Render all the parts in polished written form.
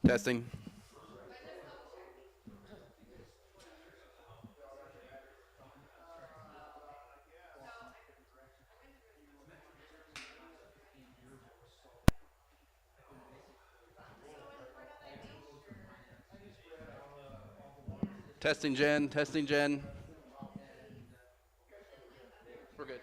Testing. Testing Jen. Testing Jen. We're good.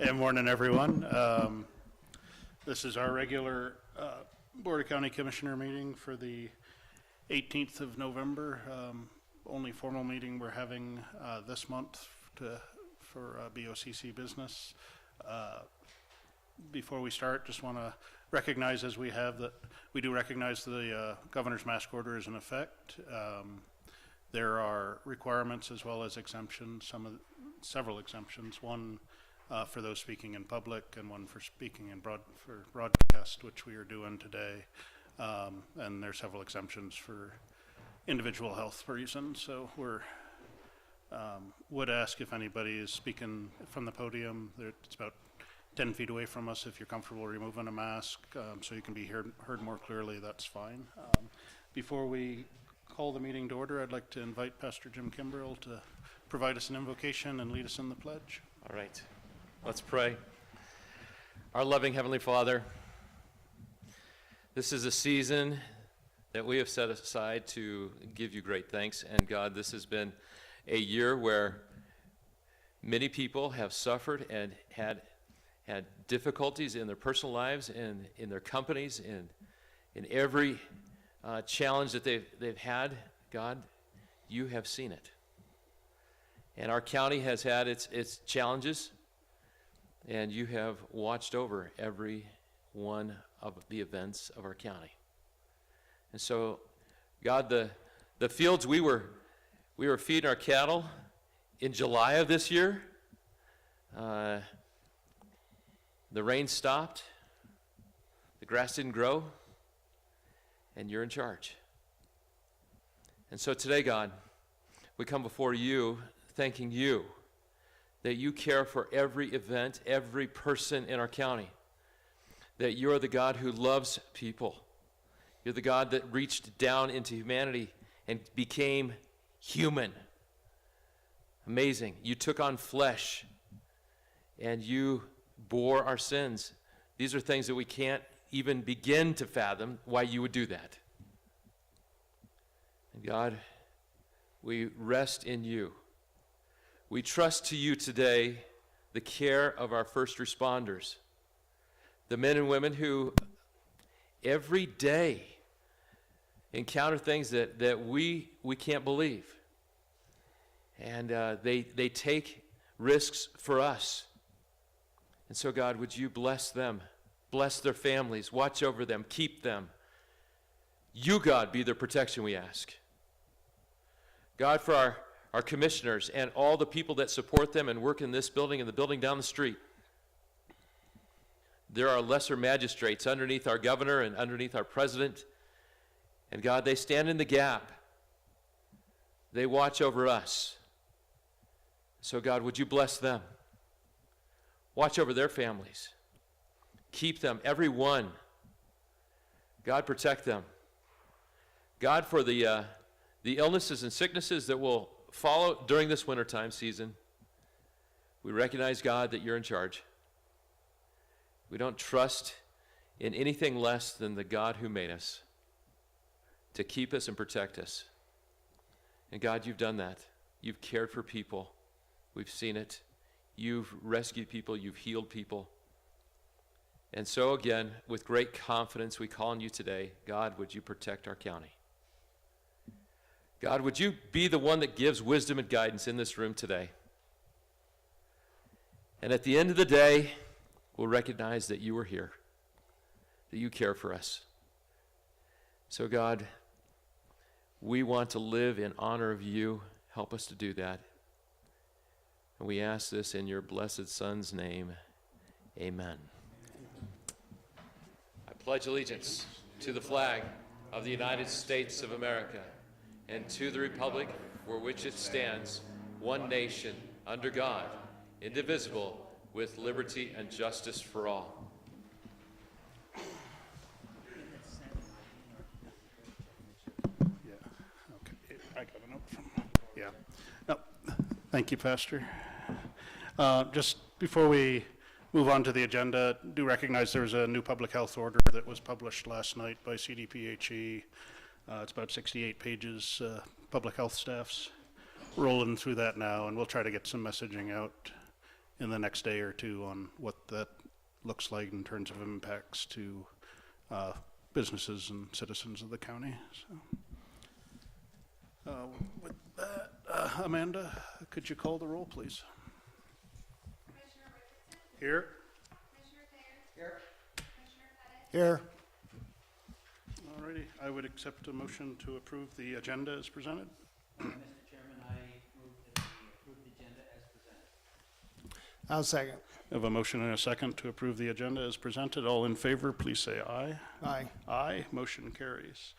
Good morning, everyone. This is our regular Board of County Commissioner meeting for the 18th of November. Only formal meeting we're having this month for BoCC business. Before we start, just want to recognize, as we have, that we do recognize the governor's mask order is in effect. There are requirements as well as exemptions, several exemptions. One for those speaking in public and one for speaking in for broadcast, which we are doing today. And there's several exemptions for individual health reasons. So we're would ask if anybody is speaking from the podium. It's about 10 feet away from us. If you're comfortable removing a mask so you can be heard more clearly, that's fine. Before we call the meeting to order, I'd like to invite Pastor Jim Kimbrell to provide us an invocation and lead us in the pledge. All right, let's pray. Our loving Heavenly Father, this is a season that we have set aside to give you great thanks. And God, this has been a year where many people have suffered and had difficulties in their personal lives and in their companies and in every challenge that they've had. God, you have seen it. And our county has had its challenges, and you have watched over every one of the events of our county. And so, God, the fields we were feeding our cattle in July of this year, the rain stopped, the grass didn't grow, and you're in charge. And so today, God, we come before you thanking you that you care for every event, every person in our county, that you're the God who loves people. You're the God that reached down into humanity and became human. Amazing. You took on flesh and you bore our sins. These are things that we can't even begin to fathom why you would do that. And God, we rest in you. We trust to you today the care of our first responders, the men and women who every day encounter things that we can't believe. And they take risks for us. And so, God, would you bless them, bless their families, watch over them, keep them. You, God, be their protection, we ask. God, for our commissioners and all the people that support them and work in this building and the building down the street. There are lesser magistrates underneath our governor and underneath our president. And God, they stand in the gap. They watch over us. So God, would you bless them? Watch over their families. Keep them, every one. God, protect them. God, for the illnesses and sicknesses that will follow during this wintertime season, we recognize, God, that you're in charge. We don't trust in anything less than the God who made us to keep us and protect us. And God, you've done that. You've cared for people. We've seen it. You've rescued people. You've healed people. And so again, with great confidence, we call on you today. God, would you protect our county? God, would you be the one that gives wisdom and guidance in this room today? And at the end of the day, we'll recognize that you are here, that you care for us. So God, we want to live in honor of you. Help us to do that. And we ask this in your blessed Son's name. Amen. I pledge allegiance to the flag of the United States of America and to the republic for which it stands, one nation, under God, indivisible, with liberty and justice for all. Yeah, okay. I got a note from, yeah. No, thank you, Pastor. Just before we move on to the agenda, do recognize there was a new public health order that was published last night by CDPHE. It's about 68 pages. Public health staff's rolling through that now, and we'll try to get some messaging out in the next day or two on what that looks like in terms of impacts to businesses and citizens of the county. So, with that, Amanda, could you call the roll, please? Commissioner Richardson? Here. Commissioner Thayer? Here. Commissioner Pettit? Here. Alrighty, I would accept a motion to approve the agenda as presented. Mr. Chairman, I move that we approve the agenda as presented. I'll second. I have a motion and a second to approve the agenda as presented. All in favor, please say aye. Aye. Aye, motion carries.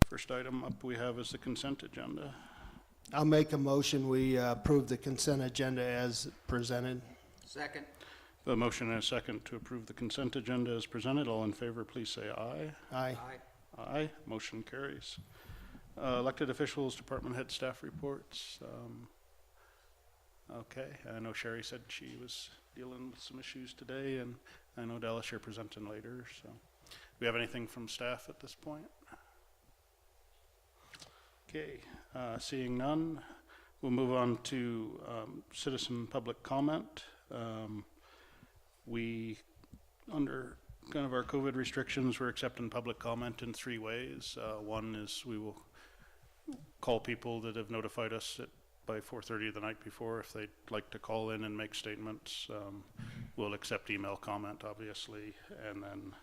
First item up we have is the consent agenda. I'll make a motion, we approve the consent agenda as presented. Second. A motion and a second to approve the consent agenda as presented. All in favor, please say aye. Aye. Aye, motion carries. Elected officials, department head staff reports. Okay, I know Sherry said she was dealing with some issues today, and I know Dallas, you're presenting later, so. Do we have anything from staff at this point? Okay, seeing none, we'll move on to citizen public comment. We, under kind of our COVID restrictions, we're accepting public comment in 3 ways. One is we will call people that have notified us by 4:30 the night before if they'd like to call in and make statements. We'll accept email comment, obviously, and then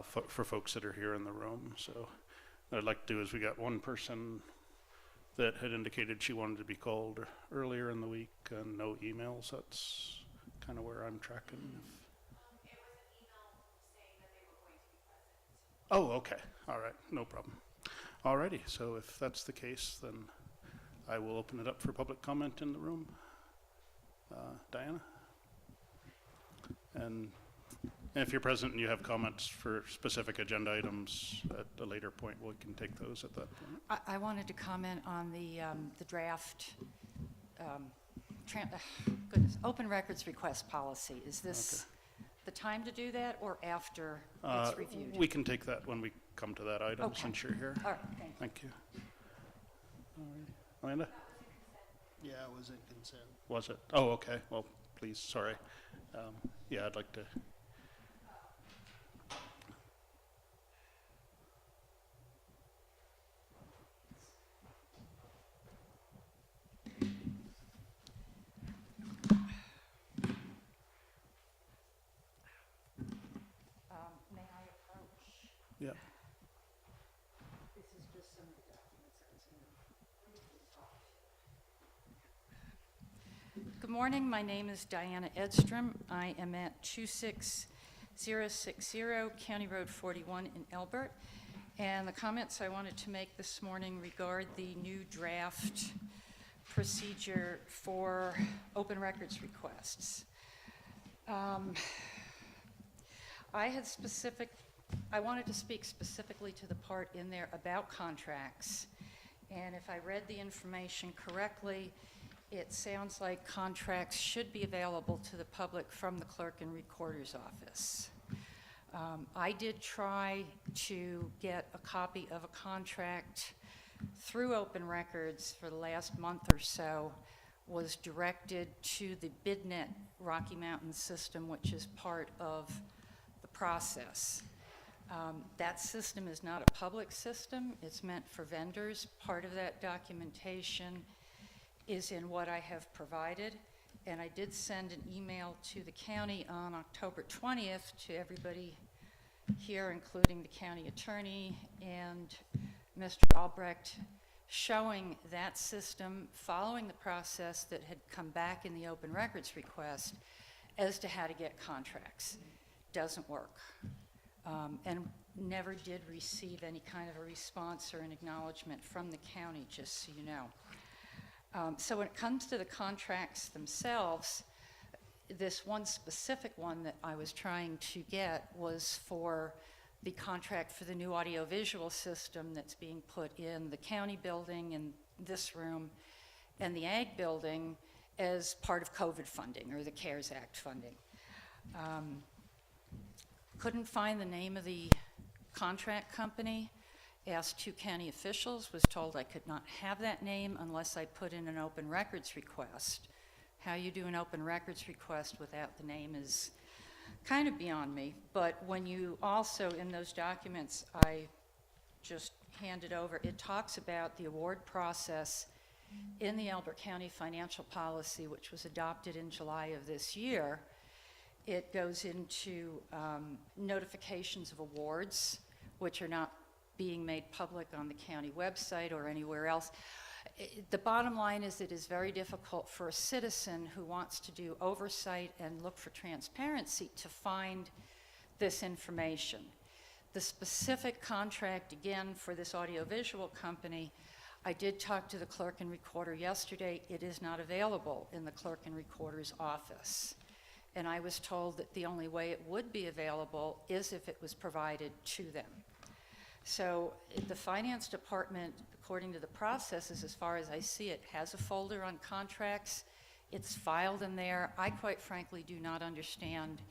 for folks that are here in the room. So what I'd like to do is, we got one person that had indicated she wanted to be called earlier in the week and no emails. That's kind of where I'm tracking. It was an email saying that they were going to be present. Oh, okay. All right. No problem. Alrighty. So if that's the case, then I will open it up for public comment in the room. Diana? And if you're present and you have comments for specific agenda items at a later point, we can take those at that point. I wanted to comment on the draft, open records request policy. Is this the time to do that, or after it's reviewed? We can take that when we come to that item, Okay. since you're here. All right, thank you. Thank you. All right. Amanda? Yeah, it was in consent. Was it? Oh, okay. Well, please, sorry. Yeah, I'd like to. May I approach? Yeah. This is just some of the documents I was going to. Good morning. My name is Diana Edstrom. I am at 26060 County Road 41 in Elbert. And the comments I wanted to make this morning regard the new draft procedure for open records requests. I wanted to speak specifically to the part in there about contracts. And if I read the information correctly, it sounds like contracts should be available to the public from the clerk and recorder's office. I did try to get a copy of a contract through Open Records for the last month or so, was directed to the BidNet Rocky Mountain system, which is part of the process. That system is not a public system. It's meant for vendors. Part of that documentation is in what I have provided. And I did send an email to the county on October 20th to everybody here, including the county attorney and Mr. Albrecht, showing that system, following the process that had come back in the open records request as to how to get contracts. Doesn't work. And never did receive any kind of a response or an acknowledgement from the county, just so you know. So when it comes to the contracts themselves, this one specific one that I was trying to get was for the contract for the new audiovisual system that's being put in the county building in this room and the ag building as part of COVID funding or the CARES Act funding. Couldn't find the name of the contract company. Asked 2 county officials, was told I could not have that name unless I put in an open records request. How you do an open records request without the name is kind of beyond me. But when you also, in those documents I just handed over, it talks about the award process in the Elbert County Financial Policy, which was adopted in July of this year. It goes into notifications of awards, which are not being made public on the county website or anywhere else. The bottom line is it is very difficult for a citizen who wants to do oversight and look for transparency to find this information. The specific contract, again, for this audiovisual company, I did talk to the clerk and recorder yesterday. It is not available in the clerk and recorder's office. And I was told that the only way it would be available is if it was provided to them. So the finance department, according to the processes, as far as I see it, has a folder on contracts. It's filed in there. I quite frankly do not understand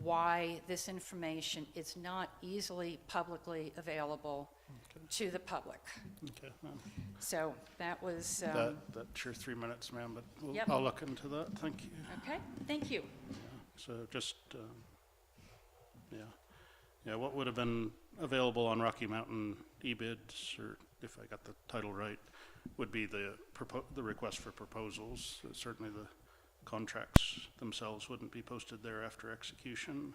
why this information is not easily publicly available to the public. Okay, So that was, that's your 3 minutes, ma'am, but Yep. I'll look into that. Thank you. okay, thank you. So just, yeah, what would have been available on Rocky Mountain e-bids, or if I got the title right, would be the request for proposals. Certainly the contracts themselves wouldn't be posted there after execution,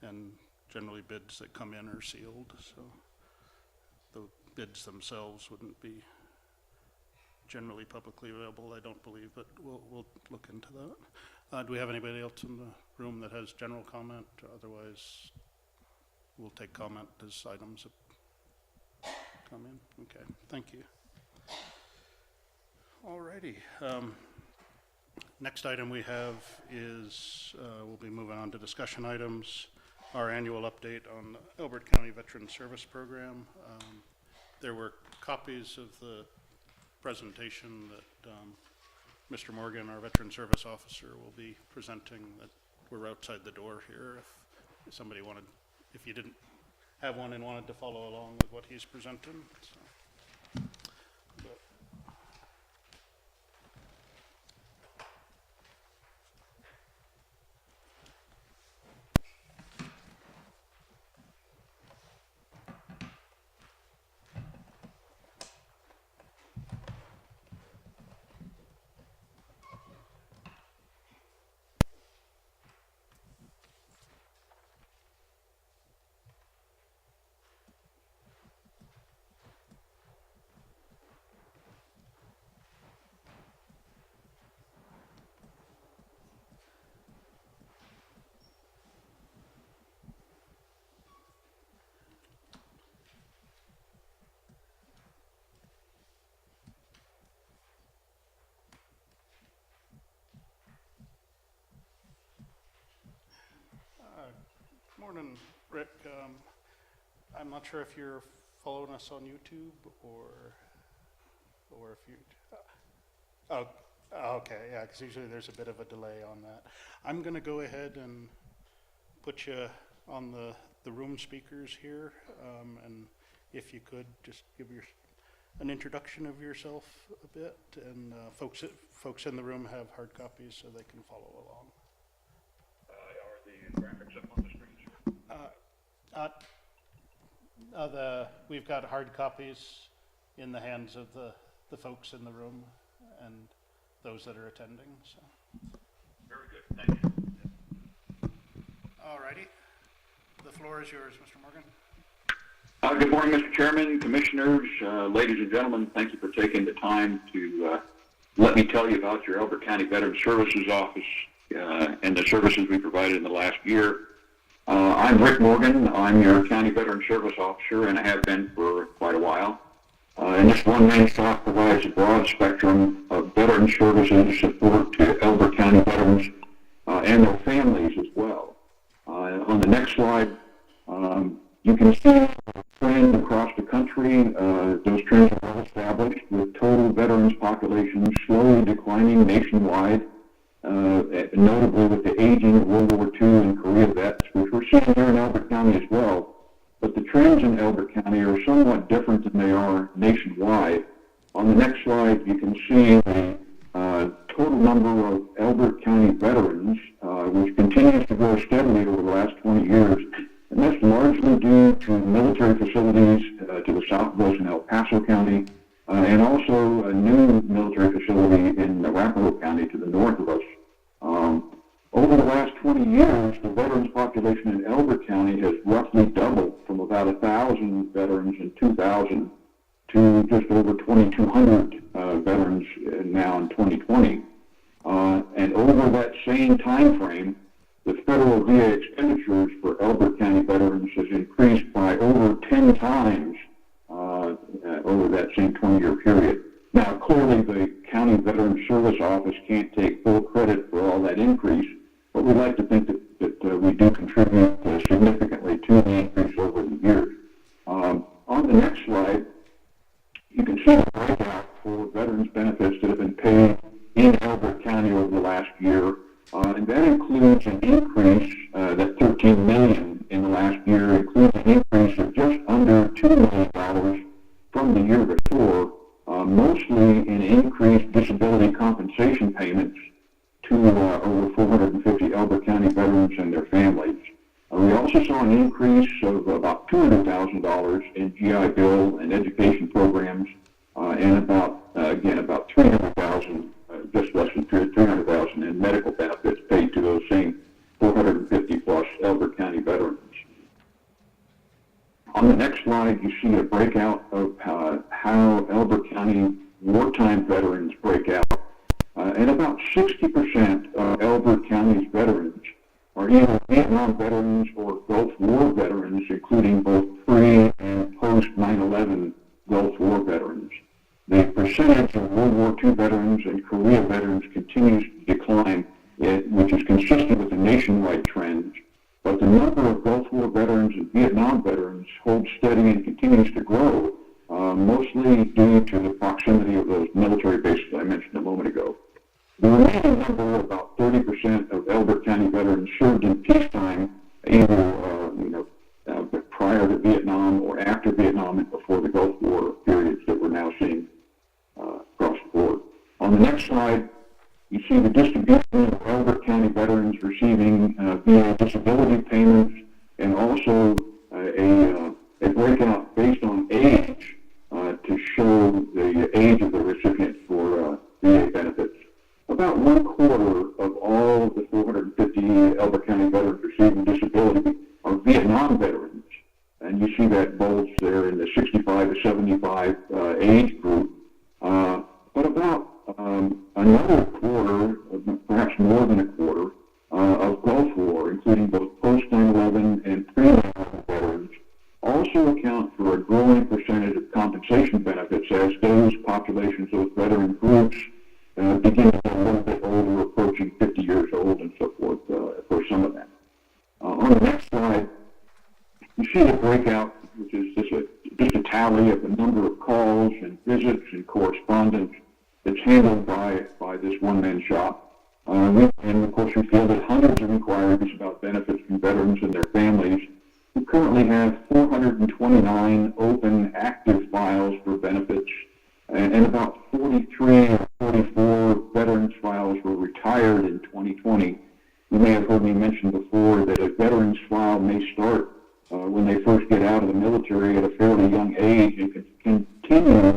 and generally bids that come in are sealed, so the bids themselves wouldn't be generally publicly available, I don't believe, but we'll look into that. Do we have anybody else in the room that has general comment? Otherwise, we'll take comment as items that come in. Okay, thank you. All righty. Next item we have is, we'll be moving on to discussion items. Our annual update on the Elbert County Veteran Service Program. There were copies of the presentation that Mr. Morgan, our Veteran Service Officer, will be presenting. That we're outside the door here if somebody wanted, if you didn't have one and wanted to follow along with what he's presenting. So, but morning, Rick. I'm not sure if you're following us on YouTube or if you. Oh, okay, yeah, because usually there's a bit of a delay on that. I'm going to go ahead and put you on the room speakers here, and if you could just give an introduction of yourself a bit, and folks in the room have hard copies so they can follow along. Are the graphics up on the screen? We've got hard copies in the hands of the folks in the room and those that are attending. So. Very good, thank you. All righty. The floor is yours, Mr. Morgan. Good morning, Mr. Chairman, Commissioners, ladies and gentlemen. Thank you for taking the time to let me tell you about your Elbert County Veteran Services Office and the services we provided in the last year. I'm Rick Morgan. I'm your County Veteran Service Officer, and I have been for quite a while. And this one-man shop provides a broad spectrum of veteran services and support to Elbert County veterans and their families as well. On the next slide, you can see a trend across the country. Those trends are well established, with total veterans population slowly declining nationwide. Notably with the aging of World War II and Korea vets, which we're seeing here in Elbert County as well. But the trends in Elbert County are somewhat different than they are nationwide. On the next slide, you can see the total number of Elbert County veterans, which continues to grow steadily over the last 20 years. And that's largely due to military facilities to the south of us in El Paso County, and also a new military facility in Arapahoe County to the north of us. Over the last 20 years, the veterans population in Elbert County has roughly doubled from about 1,000 veterans in 2000 to just over 2,200 veterans now in 2020. And over that same time frame, the federal VA expenditures for Elbert County veterans has increased by over 10 times over that same 20-year period. Now, clearly, the County Veterans Service Office can't take full credit for all that increase, but we'd like to think that we do contribute significantly to the increase over the years. On the next slide, you can see the breakout for veterans benefits that have been paid in Elbert County over the last year, and that includes an increase, that $13 million in the last year includes an increase of just under $2 million from the year before, mostly in increased disability compensation payments to over 450 Elbert County veterans and their families. We also saw an increase of about $200,000 in GI Bill and education programs, and about 300,000, just less than 300,000 in medical benefits paid to those same 450 plus Elbert County veterans. On the next slide, you see a breakout of how Elbert County wartime veterans break out. And about 60% of Elbert County's veterans are either Vietnam veterans or Gulf War veterans, including both pre- and post-9/11 Gulf War veterans. The percentage of World War II veterans and Korea veterans continues to decline, which is consistent with the nationwide trends. But the number of Gulf War veterans and Vietnam veterans holds steady and continues to grow, mostly due to the proximity of those military bases I mentioned a moment ago. The remaining number, about 30% of Elbert County veterans, served in peacetime, either prior to Vietnam or after Vietnam and before the Gulf War periods that we're now seeing across the board. On the next slide, you see the distribution of Elbert County veterans receiving VA disability payments, and also a breakout based on age to show the age of the recipient for VA benefits. About 1/4 of all of the 450 Elbert County veterans receiving disability are Vietnam veterans, and you see that bulge there in the 65 to 75 age group. But about another quarter, perhaps more than a quarter, of Gulf War, including both post-9/11 and pre-9/11 veterans, also account for a growing percentage of compensation benefits as those populations, those veteran groups, begin to get a little bit older, approaching 50 years old and so forth, for some of them. On the next slide, you see the breakout, which is just a tally of the number of calls and visits and correspondence that's handled by this one-man shop. And of course, we fielded hundreds of inquiries about benefits from veterans and their families. We currently have 429 open active files for benefits, and about 43 or 44 veterans files were retired in 2020. You may have heard me mention before that a veteran's file may start when they first get out of the military at a fairly young age and can continue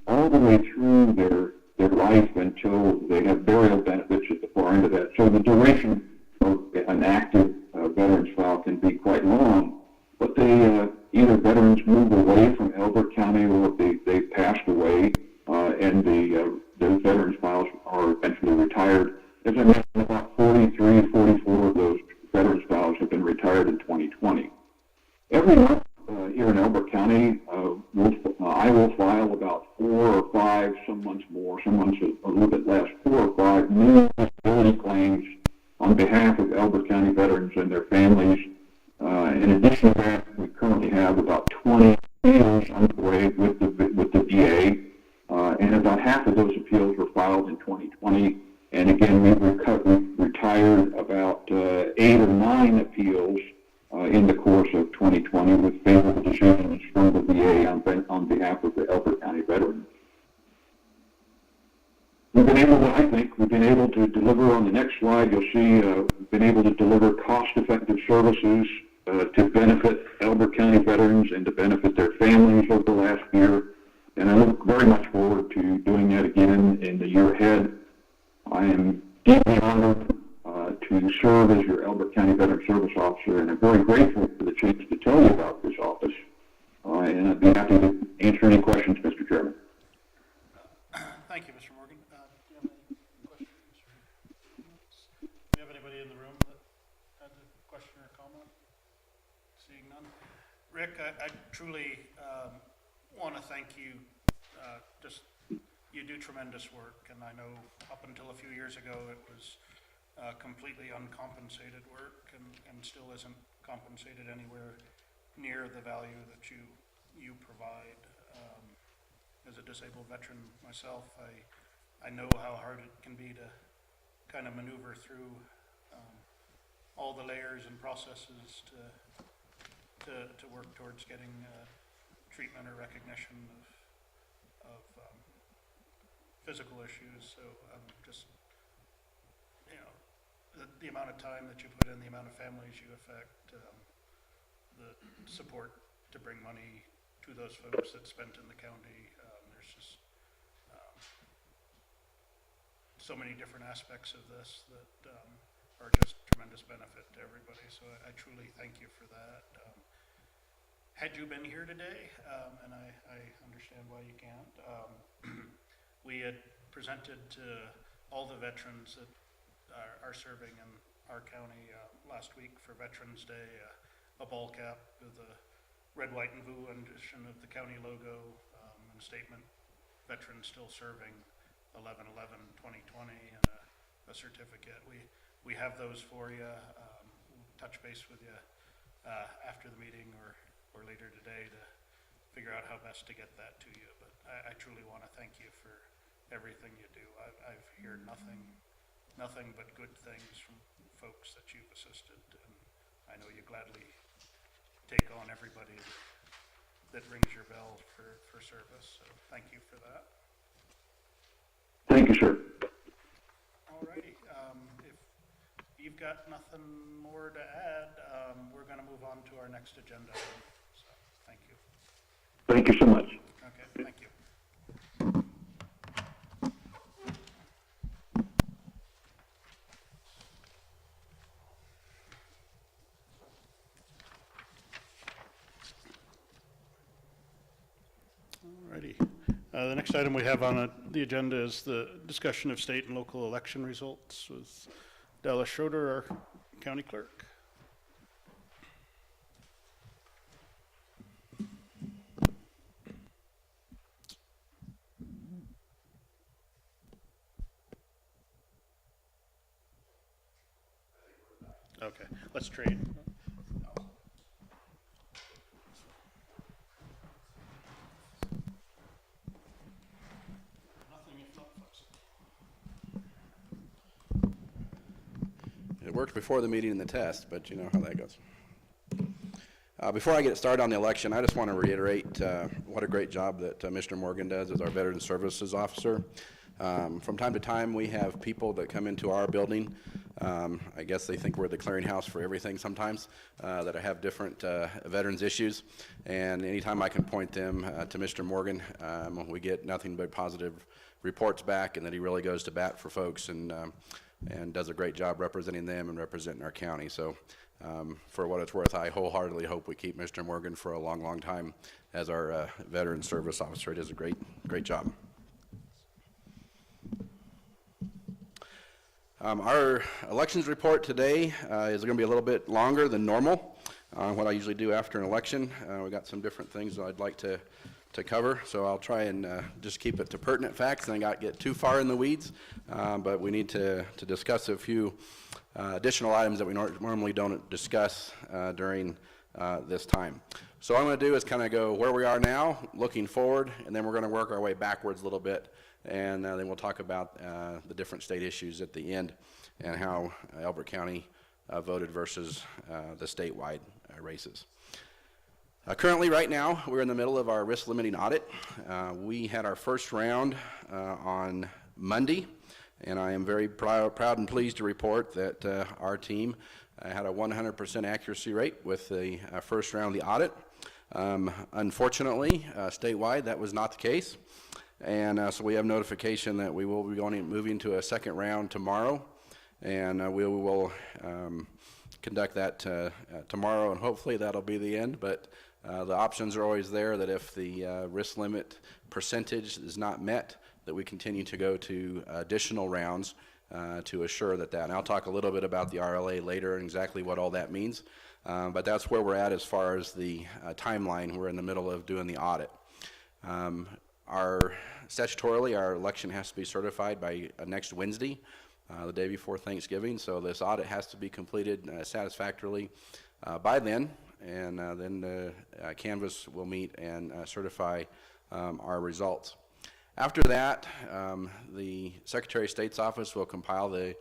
all the way through their life until they have burial benefits at the far end of that. So the duration of an active veteran's file can be quite long, but they either veterans move away from Elbert County or they passed away, and the veterans files are eventually retired. As I mentioned, about 43, 44 of those veterans files have been retired in 2020. Every month here in Elbert County, I will file about 4 or 5, some months more, some months a little bit less, 4 or 5 new disability claims on behalf of Elbert County veterans and their families. In addition to that, we currently have about 20 appeals underway with the VA, and about half of those appeals were filed in 2020. And again, we've retired about 8 or 9 appeals in the course of 2020 with favorable decisions from the VA on behalf of the Elbert County veterans. We've been able to deliver, on the next slide, you'll see we've been able to deliver cost-effective services to benefit Elbert County veterans and to benefit their families over the last year. And I look very much forward to doing that again in the year ahead. I am deeply honored to serve as your Elbert County Veteran Service Officer, and I'm very grateful for the chance to tell you about this office. All right, and I'd be happy to answer any questions, Mr. Chairman. Thank you, Mr. Morgan. Do you have any questions or comments? Do we have anybody in the room that had a question or comment? Seeing none. Rick, I truly want to thank you. You do tremendous work, and I know up until a few years ago it was completely uncompensated work and still isn't compensated anywhere near the value that you provide. As a disabled veteran myself, I know how hard it can be to kind of maneuver through all the layers and processes to work towards getting treatment or recognition of physical issues. So just, you know, the amount of time that you put in, the amount of families you affect, the support to bring money to those folks that's spent in the county. There's just so many different aspects of this that are just tremendous benefit to everybody. So I truly thank you for that. Had you been here today, and I understand why you can't, we had presented to all the veterans that are serving in our county last week for Veterans Day, a ball cap with a red, white, and blue edition of the county logo and a statement, veterans still serving 11/11/2020, and a certificate. We have those for you. We'll touch base with you after the meeting or later today to figure out how best to get that to you. But I truly want to thank you for everything you do. I've heard nothing but good things from folks that you've assisted, and I know you gladly take on everybody that rings your bell for service. So thank you for that. Thank you, sir. All righty. If you've got nothing more to add, we're going to move on to our next agenda. So thank you. Thank you so much. Okay, thank you. Alrighty. The next item we have on the agenda is the discussion of state and local election results with Della Schroeder, our county clerk. Okay, let's trade. It worked before the meeting and the test, but you know how that goes. Before I get started on the election, I just want to reiterate what a great job that Mr. Morgan does as our Veteran Services Officer. From time to time, we have people that come into our building. I guess they think we're the clearinghouse for everything sometimes, that have different veterans issues. And anytime I can point them to Mr. Morgan, we get nothing but positive reports back, and that he really goes to bat for folks and does a great job representing them and representing our county. So for what it's worth, I wholeheartedly hope we keep Mr. Morgan for a long, long time as our Veteran Service Officer. He does a great job. Our elections report today is going to be a little bit longer than normal. What I usually do after an election, we got some different things that I'd like to cover, so I'll try and just keep it to pertinent facts and not get too far in the weeds, but we need to discuss a few additional items that we normally don't discuss during this time. So what I'm going to do is kind of go where we are now, looking forward, and then we're going to work our way backwards a little bit, and then we'll talk about the different state issues at the end and how Elbert County voted versus the statewide races. Currently, right now, we're in the middle of our risk limiting audit. We had our first round on Monday, and I am very proud and pleased to report that our team had a 100% accuracy rate with the first round of the audit. Unfortunately, statewide, that was not the case, and so we have notification that we will be moving to a second round tomorrow, and we will conduct that tomorrow, and hopefully that'll be the end, but the options are always there that if the risk limit percentage is not met, that we continue to go to additional rounds to assure that. And I'll talk a little bit about the RLA later and exactly what all that means, but that's where we're at as far as the timeline. We're in the middle of doing the audit. Statutorily, our election has to be certified by next Wednesday, the day before Thanksgiving, so this audit has to be completed satisfactorily by then, and then Canvas will meet and certify our results. After that, the Secretary of State's office will compile the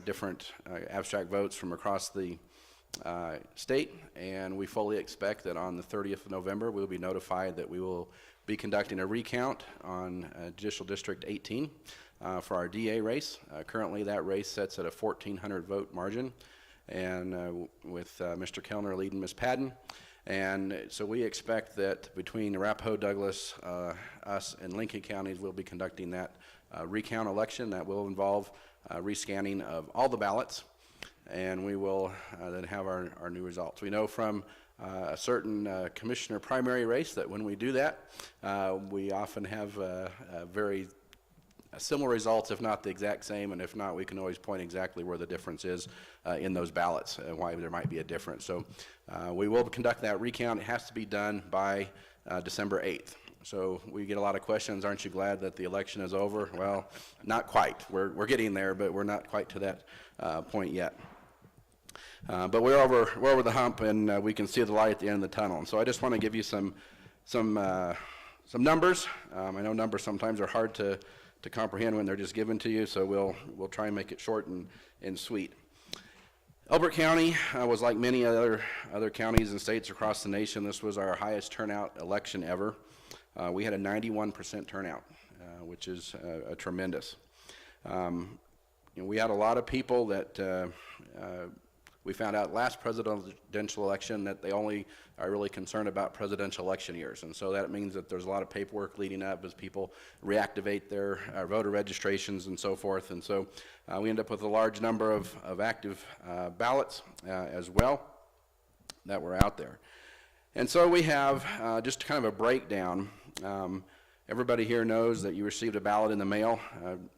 different abstract votes from across the state, and we fully expect that on the 30th of November we'll be notified that we will be conducting a recount on Judicial District 18 for our DA race. Currently that race sits at a 1,400 vote margin, and with Mr. Kellner leading Ms. Padden. And so we expect that between Arapahoe, Douglas, us, and Lincoln counties, we'll be conducting that recount election. That will involve rescanning of all the ballots, and we will then have our new results. We know from a certain commissioner primary race that when we do that, we often have very similar results, if not the exact same, and if not, we can always point exactly where the difference is in those ballots, why there might be a difference. So we will conduct that recount. It has to be done by December 8th. So we get a lot of questions, aren't you glad that the election is over? Well, not quite. We're getting there, but we're not quite to that point yet. But we're over the hump, and we can see the light at the end of the tunnel. And so I just want to give you some numbers. I know numbers sometimes are hard to comprehend when they're just given to you, so we'll try and make it short and sweet. Elbert County was like many other counties and states across the nation. This was our highest turnout election ever. We had a 91% turnout, which is tremendous. We had a lot of people that we found out last presidential election that they only are really concerned about presidential election years. And so that means that there's a lot of paperwork leading up as people reactivate their voter registrations and so forth. And so we end up with a large number of active ballots as well that were out there. And so we have just kind of a breakdown. Everybody here knows that you received a ballot in the mail.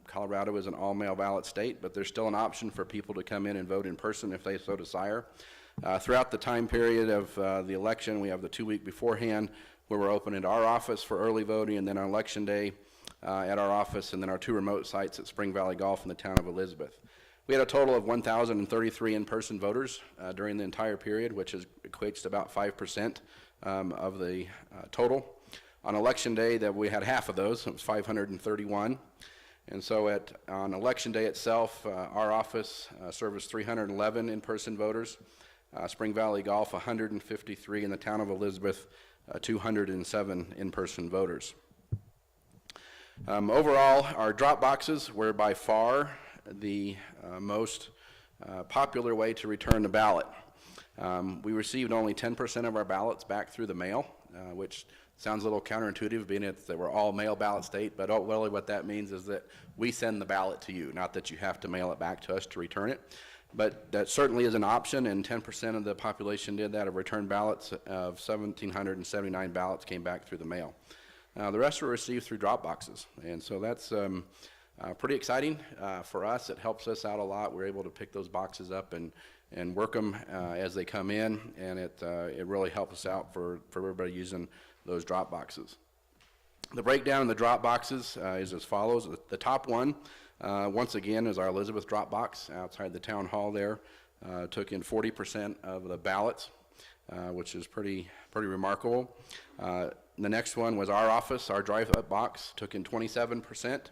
Colorado is an all-mail ballot state, but there's still an option for people to come in and vote in person if they so desire. Throughout the time period of the election, we have the 2 week beforehand where we're open at our office for early voting, and then on election day at our office, and then our 2 remote sites at Spring Valley Golf in the town of Elizabeth. We had a total of 1,033 in-person voters during the entire period, which equates to about 5% of the total. On election day, that we had half of those, it was 531. And so on election day itself, our office serviced 311 in-person voters, Spring Valley Golf 153, and the town of Elizabeth 207 in-person voters. Overall, our drop boxes were by far the most popular way to return the ballot. We received only 10% of our ballots back through the mail, which sounds a little counterintuitive, being that we're all mail ballot state, but really what that means is that we send the ballot to you, not that you have to mail it back to us to return it. But that certainly is an option, and 10% of the population did that. Of returned ballots of 1,779 ballots came back through the mail. The rest were received through drop boxes, and so that's pretty exciting for us. It helps us out a lot. We're able to pick those boxes up and work them as they come in, and it really helps us out for everybody using those drop boxes. The breakdown in the drop boxes is as follows. The top one, once again, is our Elizabeth drop box outside the town hall there. Took in 40% of the ballots, which is pretty remarkable. The next one was our office, our drive-up box, took in 27%.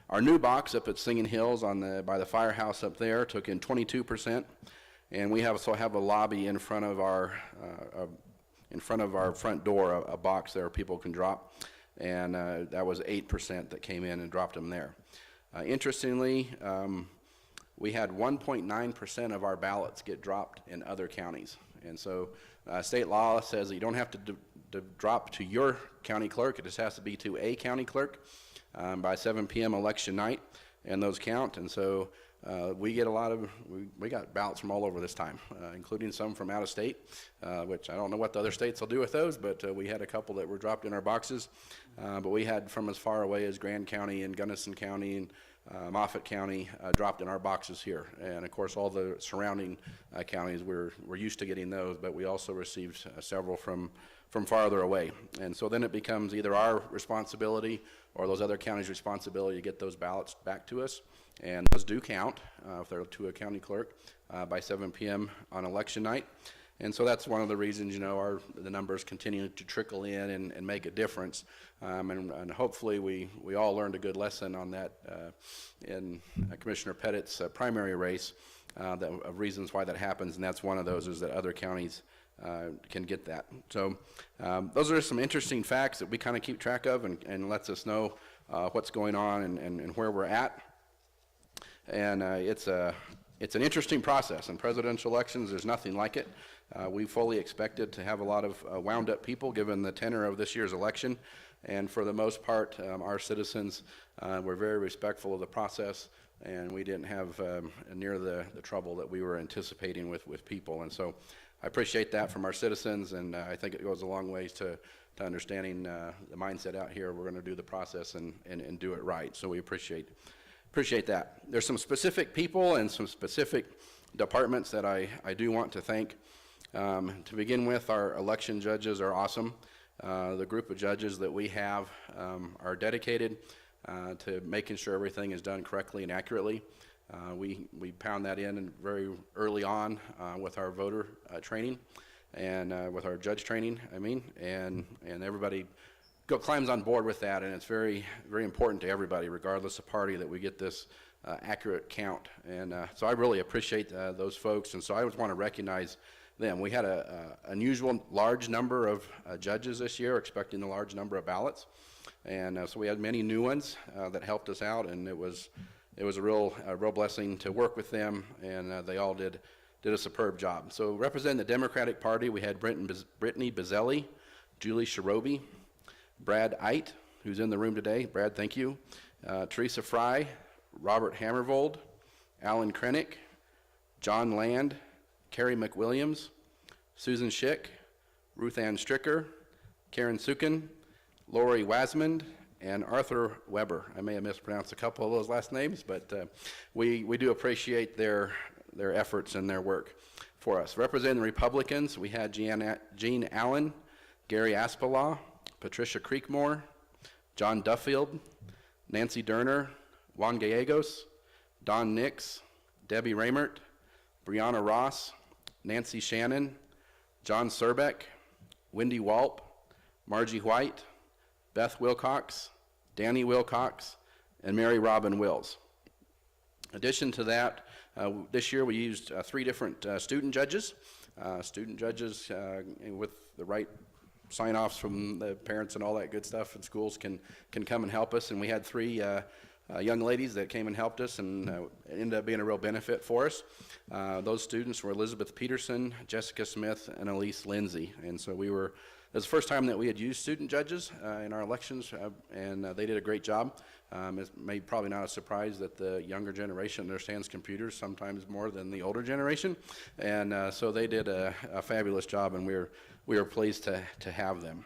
Our new box up at Singing Hills by the firehouse up there took in 22%. And we also have a lobby in front of our front door, a box there people can drop, and that was 8% that came in and dropped them there. Interestingly, we had 1.9% of our ballots get dropped in other counties, and so state law says that you don't have to drop to your county clerk. It just has to be to a county clerk by 7 p.m. election night, and those count. And so we get a lot of, we got ballots from all over this time, including some from out of state, which I don't know what the other states will do with those, but we had a couple that were dropped in our boxes. But we had from as far away as Grand County and Gunnison County and Moffett County dropped in our boxes here. And of course, all the surrounding counties, we're used to getting those, but we also received several from farther away. And so then it becomes either our responsibility or those other counties' responsibility to get those ballots back to us. And those do count if they're to a county clerk by 7 p.m. on election night. And so that's one of the reasons, you know, the numbers continue to trickle in and make a difference. And hopefully we all learned a good lesson on that in Commissioner Pettit's primary race of reasons why that happens. And that's one of those, is that other counties can get that. So those are some interesting facts that we kind of keep track of and lets us know what's going on and where we're at. And it's an interesting process. In presidential elections, there's nothing like it. We fully expected to have a lot of wound up people given the tenor of this year's election. And for the most part, our citizens were very respectful of the process, and we didn't have near the trouble that we were anticipating with people. And so I appreciate that from our citizens, and I think it goes a long ways to understanding the mindset out here. We're going to do the process and do it right. So we appreciate that. There's some specific people and some specific departments that I do want to thank. To begin with, our election judges are awesome. The group of judges that we have are dedicated to making sure everything is done correctly and accurately. We pound that in very early on with our voter training and with our judge training, and everybody climbs on board with that, and it's very, very important to everybody, regardless of party, that we get this accurate count. And so I really appreciate those folks, and so I always want to recognize them. We had an unusual large number of judges this year, expecting a large number of ballots, and so we had many new ones that helped us out, and it was a real blessing to work with them, and they all did a superb job. So representing the Democratic Party, we had Brittany Bazzelli, Julie Shirobi, Brad Eit, who's in the room today. Brad, thank you. Teresa Fry, Robert Hammervold, Alan Krennick, John Land, Carrie McWilliams, Susan Schick, Ruth Ann Stricker, Karen Sukin, Lori Wasmond, and Arthur Weber. I may have mispronounced a couple of those last names, but we do appreciate their efforts and their work for us. Representing the Republicans, we had Jean Allen, Gary Aspalaw, Patricia Creekmore, John Duffield, Nancy Derner, Juan Gallegos, Don Nix, Debbie Raymert, Brianna Ross, Nancy Shannon, John Serbeck, Wendy Walp, Margie White, Beth Wilcox, Danny Wilcox, and Mary Robin Wills. In addition to that, this year we used 3 different student judges with the right sign-offs from the parents and all that good stuff, and schools can come and help us. And we had 3 young ladies that came and helped us, and it ended up being a real benefit for us. Those students were Elizabeth Peterson, Jessica Smith, and Elise Lindsay. And so it was the first time that we had used student judges in our elections, and they did a great job. It's probably not a surprise that the younger generation understands computers sometimes more than the older generation, and so they did a fabulous job, and we were pleased to have them.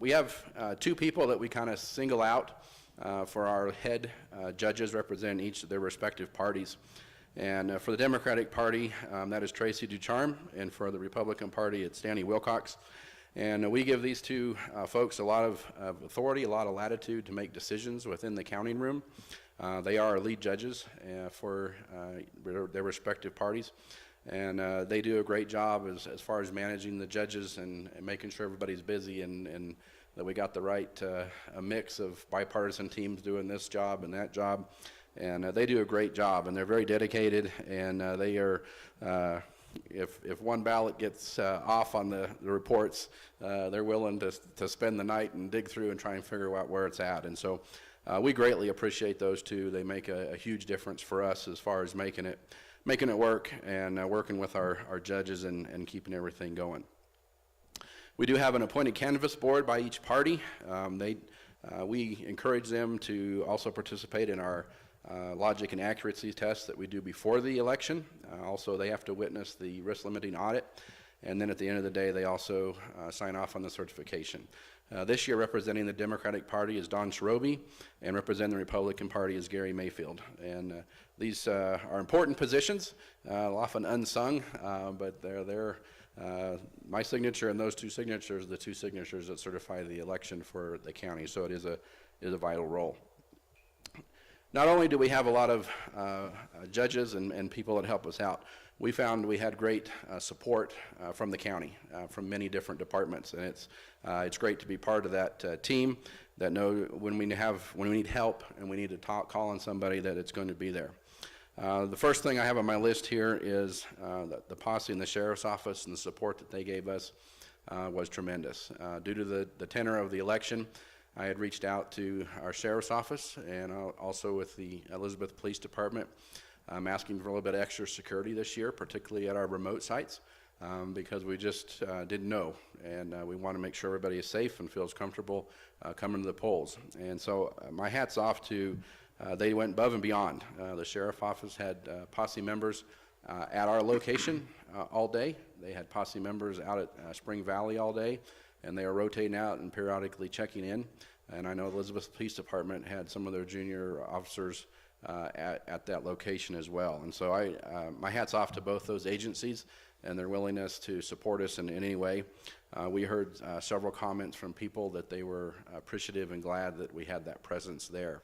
We have 2 people that we kind of single out for our head judges representing each of their respective parties. And for the Democratic Party, that is Tracy Ducharme, and for the Republican Party, it's Danny Wilcox. And we give these 2 folks a lot of authority, a lot of latitude to make decisions within the counting room. They are our lead judges for their respective parties. And they do a great job as far as managing the judges and making sure everybody's busy and that we got the right a mix of bipartisan teams doing this job and that job. And they do a great job, and they're very dedicated, and they are, if one ballot gets off on the reports, they're willing to spend the night and dig through and try and figure out where it's at. And so we greatly appreciate those 2. They make a huge difference for us as far as making it work and working with our judges and keeping everything going. We do have an appointed canvass board by each party. We encourage them to also participate in our logic and accuracy tests that we do before the election. Also, they have to witness the risk limiting audit. And then at the end of the day, they also sign off on the certification. This year, representing the Democratic Party is Don Shirobi, and representing the Republican Party is Gary Mayfield. And these are important positions, often unsung, but they're my signature and those two signatures, the two signatures that certify the election for the county. So it is a vital role. Not only do we have a lot of judges and people that help us out, we found we had great support from the county, from many different departments, and it's great to be part of that team that know when we need help and we need to call on somebody that it's going to be there. The first thing I have on my list here is the posse in the sheriff's office, and the support that they gave us was tremendous. Due to the tenor of the election, I had reached out to our sheriff's office and also with the Elizabeth Police Department. I'm asking for a little bit of extra security this year, particularly at our remote sites, because we just didn't know, and we want to make sure everybody is safe and feels comfortable coming to the polls. And so my hat's off to, they went above and beyond. The sheriff office had posse members at our location all day. They had posse members out at Spring Valley all day, and they are rotating out and periodically checking in. And I know Elizabeth Police Department had some of their junior officers at that location as well. And so my hat's off to both those agencies and their willingness to support us in any way. We heard several comments from people that they were appreciative and glad that we had that presence there.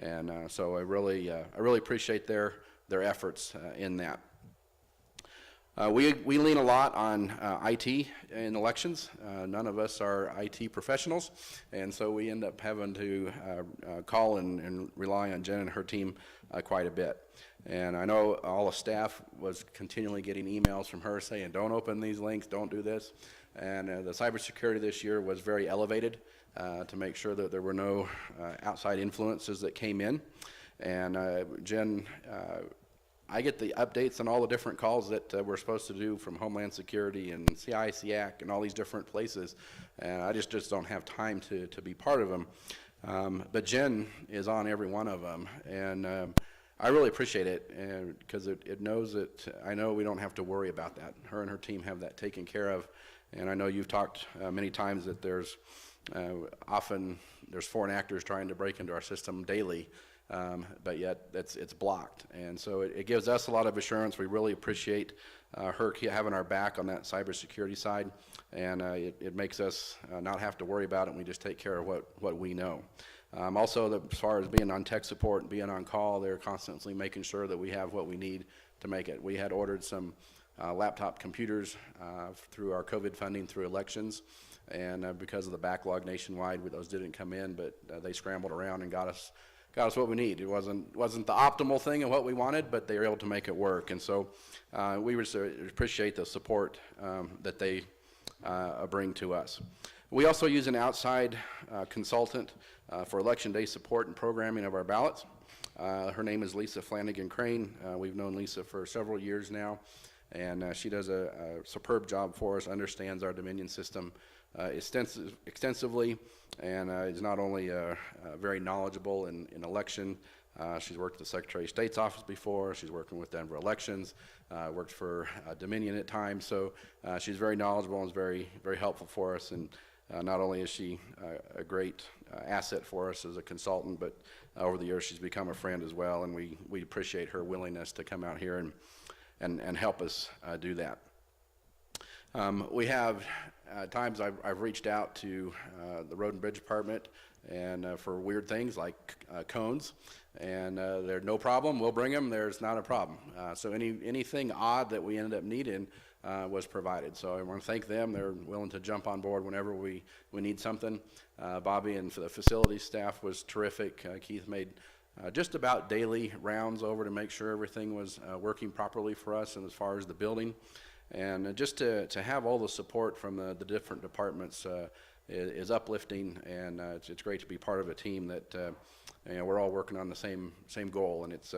And so I really appreciate their efforts in that. We lean a lot on IT in elections. None of us are IT professionals, and so we end up having to call and rely on Jen and her team quite a bit. And I know all the staff was continually getting emails from her saying, don't open these links, don't do this. And the cybersecurity this year was very elevated to make sure that there were no outside influences that came in. And Jen, I get the updates on all the different calls that we're supposed to do from Homeland Security and CI/SEAC and all these different places, and I just don't have time to be part of them. But Jen is on every one of them, and I really appreciate it because it knows that I know we don't have to worry about that. Her and her team have that taken care of, and I know you've talked many times that there's often foreign actors trying to break into our system daily. But yet it's blocked, and so it gives us a lot of assurance. We really appreciate her having our back on that cybersecurity side, and it makes us not have to worry about it, and we just take care of what we know. Also, as far as being on tech support and being on call, they're constantly making sure that we have what we need to make it. We had ordered some laptop computers through our COVID funding through elections, and because of the backlog nationwide, those didn't come in, but they scrambled around and got us what we need. It wasn't the optimal thing and what we wanted, but they were able to make it work. And so we appreciate the support that they bring to us. We also use an outside consultant for election day support and programming of our ballots. Her name is Lisa Flanagan Crane. We've known Lisa for several years now, and she does a superb job for us, understands our Dominion system extensively, and is not only very knowledgeable in election. She's worked at the Secretary of State's office before. She's working with Denver elections, worked for Dominion at times. So she's very knowledgeable and is very, very helpful for us. And not only is she a great asset for us as a consultant, but over the years she's become a friend as well. And we appreciate her willingness to come out here and help us do that. We have times I've reached out to the Road and Bridge Department and for weird things like cones, and they're no problem. We'll bring them. There's not a problem. So anything odd that we ended up needing was provided. So I want to thank them. They're willing to jump on board whenever we need something. Bobby and the facilities staff was terrific. Keith made just about daily rounds over to make sure everything was working properly for us, and as far as the building. And just to have all the support from the different departments is uplifting, and it's great to be part of a team that we're all working on the same goal, and it's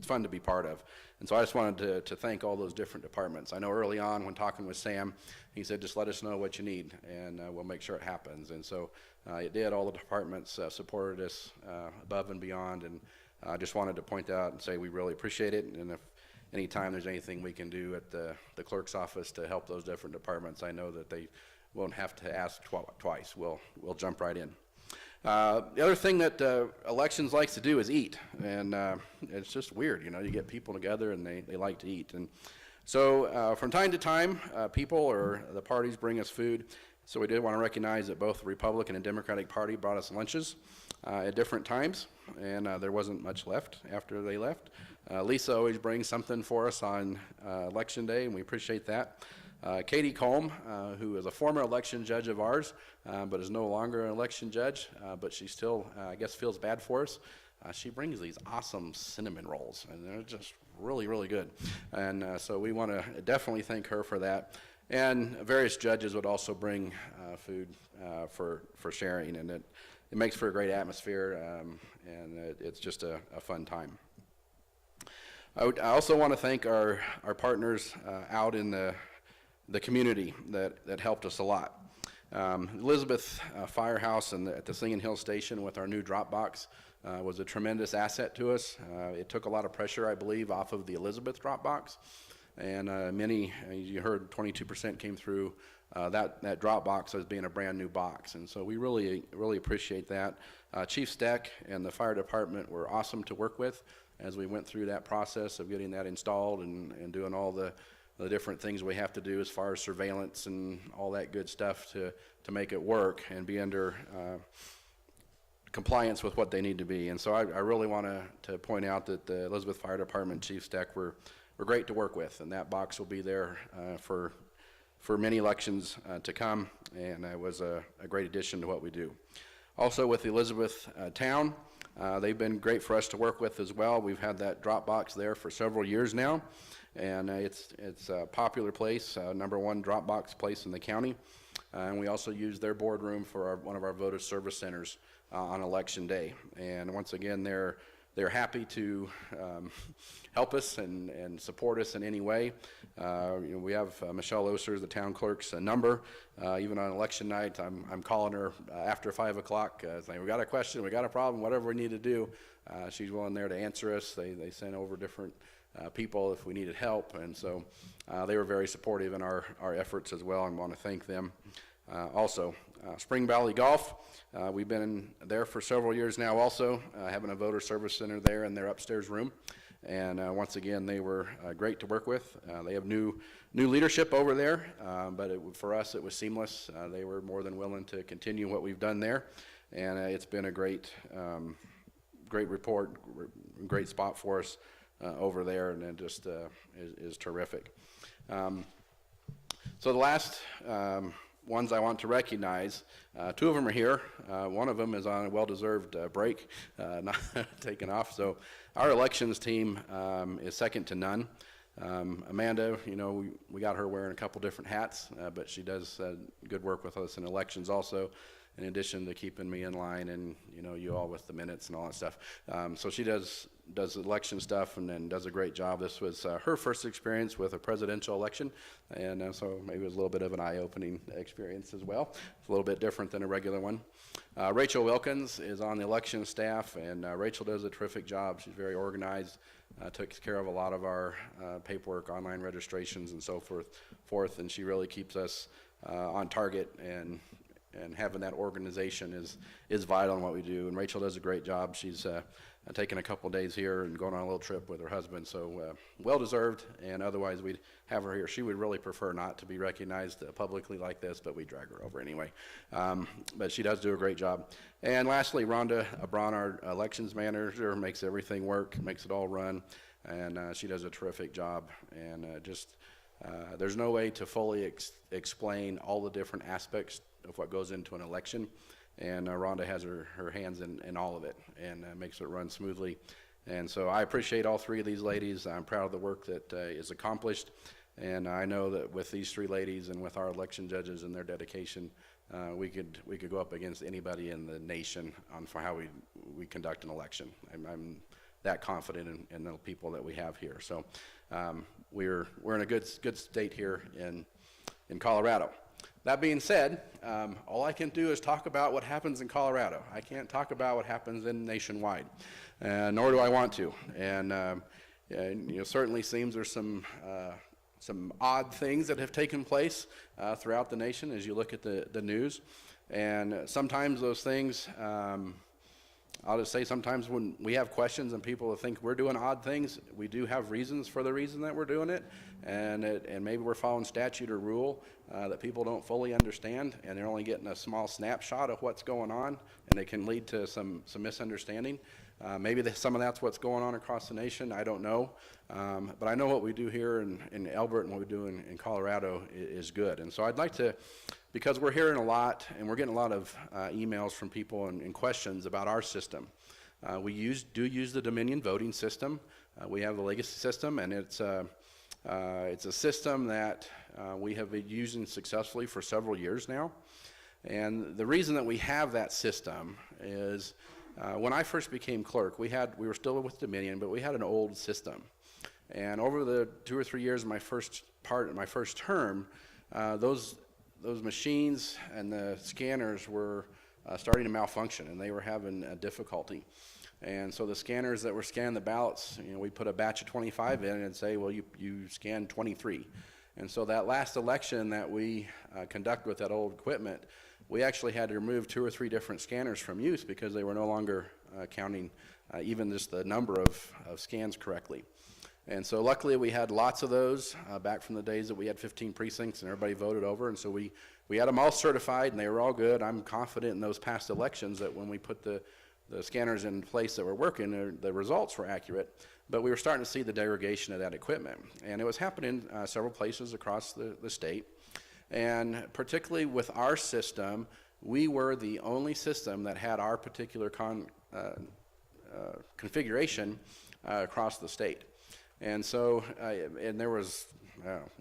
fun to be part of. And so I just wanted to thank all those different departments. I know early on when talking with Sam, he said just let us know what you need, and we'll make sure it happens. And so it did. All the departments supported us above and beyond, and I just wanted to point out and say we really appreciate it, and if anytime there's anything we can do at the clerk's office to help those different departments, I know that they won't have to ask twice. We'll jump right in. The other thing that elections likes to do is eat, and it's just weird, you get people together and they like to eat. And so from time to time, people or the parties bring us food. So we did want to recognize that both the Republican and Democratic Party brought us lunches at different times, and there wasn't much left after they left. Lisa always brings something for us on Election Day, and we appreciate that. Katie Colm, who is a former election judge of ours, but is no longer an election judge, but she still, I guess, feels bad for us. She brings these awesome cinnamon rolls, and they're just really, really good. And so we want to definitely thank her for that. And various judges would also bring food for sharing, and it makes for a great atmosphere, and it's just a fun time. I also want to thank our partners out in the community that helped us a lot. Elizabeth Firehouse at the Singing Hill Station with our new drop box was a tremendous asset to us. It took a lot of pressure, I believe, off of the Elizabeth drop box. And many, you heard 22% came through that drop box as being a brand new box. And so we really, really appreciate that. Chief Steck and the fire department were awesome to work with as we went through that process of getting that installed and doing all the different things we have to do as far as surveillance and all that good stuff to make it work and be under compliance with what they need to be. And so I really want to point out that the Elizabeth Fire Department Chief Steck were great to work with, and that box will be there for many elections to come, and it was a great addition to what we do. Also with the Elizabeth town, they've been great for us to work with as well. We've had that drop box there for several years now, and it's a popular place, #1 drop box place in the county. And we also use their boardroom for one of our voter service centers on Election Day. And once again, they're happy to help us and support us in any way. We have Michelle Oser, the town clerk's number. Even on election night, I'm calling her after 5 o'clock, saying, we got a question, we got a problem, whatever we need to do. She's willing there to answer us. They sent over different people if we needed help, and so they were very supportive in our efforts as well, and want to thank them. Also, Spring Valley Golf, we've been there for several years now also, having a voter service center there in their upstairs room, and once again they were great to work with. They have new leadership over there, but for us it was seamless. They were more than willing to continue what we've done there, and it's been a great report, great spot for us over there, and it just is terrific. So the last ones I want to recognize, 2 of them are here. One of them is on a well-deserved break, not taken off. So our elections team is second to none. Amanda, we got her wearing a couple different hats, but she does good work with us in elections also, in addition to keeping me in line and, you all with the minutes and all that stuff. So she does election stuff and then does a great job. This was her first experience with a presidential election, and so maybe it was a little bit of an eye-opening experience as well. It's a little bit different than a regular one. Rachel Wilkins is on the election staff, and Rachel does a terrific job. She's very organized, takes care of a lot of our paperwork, online registrations, and so forth, and she really keeps us on target, and having that organization is vital in what we do. And Rachel does a great job. She's taking a couple days here and going on a little trip with her husband, so well-deserved, and otherwise we'd have her here. She would really prefer not to be recognized publicly like this, but we drag her over anyway. But she does do a great job. And lastly, Rhonda Braun, our elections manager, makes everything work, makes it all run, and she does a terrific job. And there's no way to fully explain all the different aspects of what goes into an election, and Rhonda has her hands in all of it, and makes it run smoothly. And so I appreciate all 3 of these ladies. I'm proud of the work that is accomplished, and I know that with these 3 ladies and with our election judges and their dedication, we could go up against anybody in the nation on for how we conduct an election. I'm that confident in the people that we have here. So we're in a good state here in Colorado. That being said, all I can do is talk about what happens in Colorado. I can't talk about what happens in nationwide, nor do I want to. And certainly seems there's some odd things that have taken place throughout the nation as you look at the news. And sometimes those things, I'll just say sometimes when we have questions and people think we're doing odd things, we do have reasons for the reason that we're doing it. And maybe we're following statute or rule that people don't fully understand, and they're only getting a small snapshot of what's going on, and it can lead to some misunderstanding. Maybe some of that's what's going on across the nation, I don't know. But I know what we do here in Elbert and what we do in Colorado is good. And so I'd like to, because we're hearing a lot, and we're getting a lot of emails from people and questions about our system. We do use the Dominion voting system. We have the legacy system, and it's a system that we have been using successfully for several years now. And the reason that we have that system is when I first became clerk, we were still with Dominion, but we had an old system. And over the 2 or 3 years of my first term, those machines and the scanners were starting to malfunction, and they were having difficulty. And so the scanners that were scanning the ballots, we put a batch of 25 in and say, well, you scanned 23. And so that last election that we conducted with that old equipment, we actually had to remove 2 or 3 different scanners from use because they were no longer counting even just the number of scans correctly. And so luckily we had lots of those back from the days that we had 15 precincts and everybody voted over. And so we had them all certified and they were all good. I'm confident in those past elections that when we put the scanners in place that were working, the results were accurate. But we were starting to see the degradation of that equipment. And it was happening several places across the state. And particularly with our system, we were the only system that had our particular configuration across the state. And so, and there was,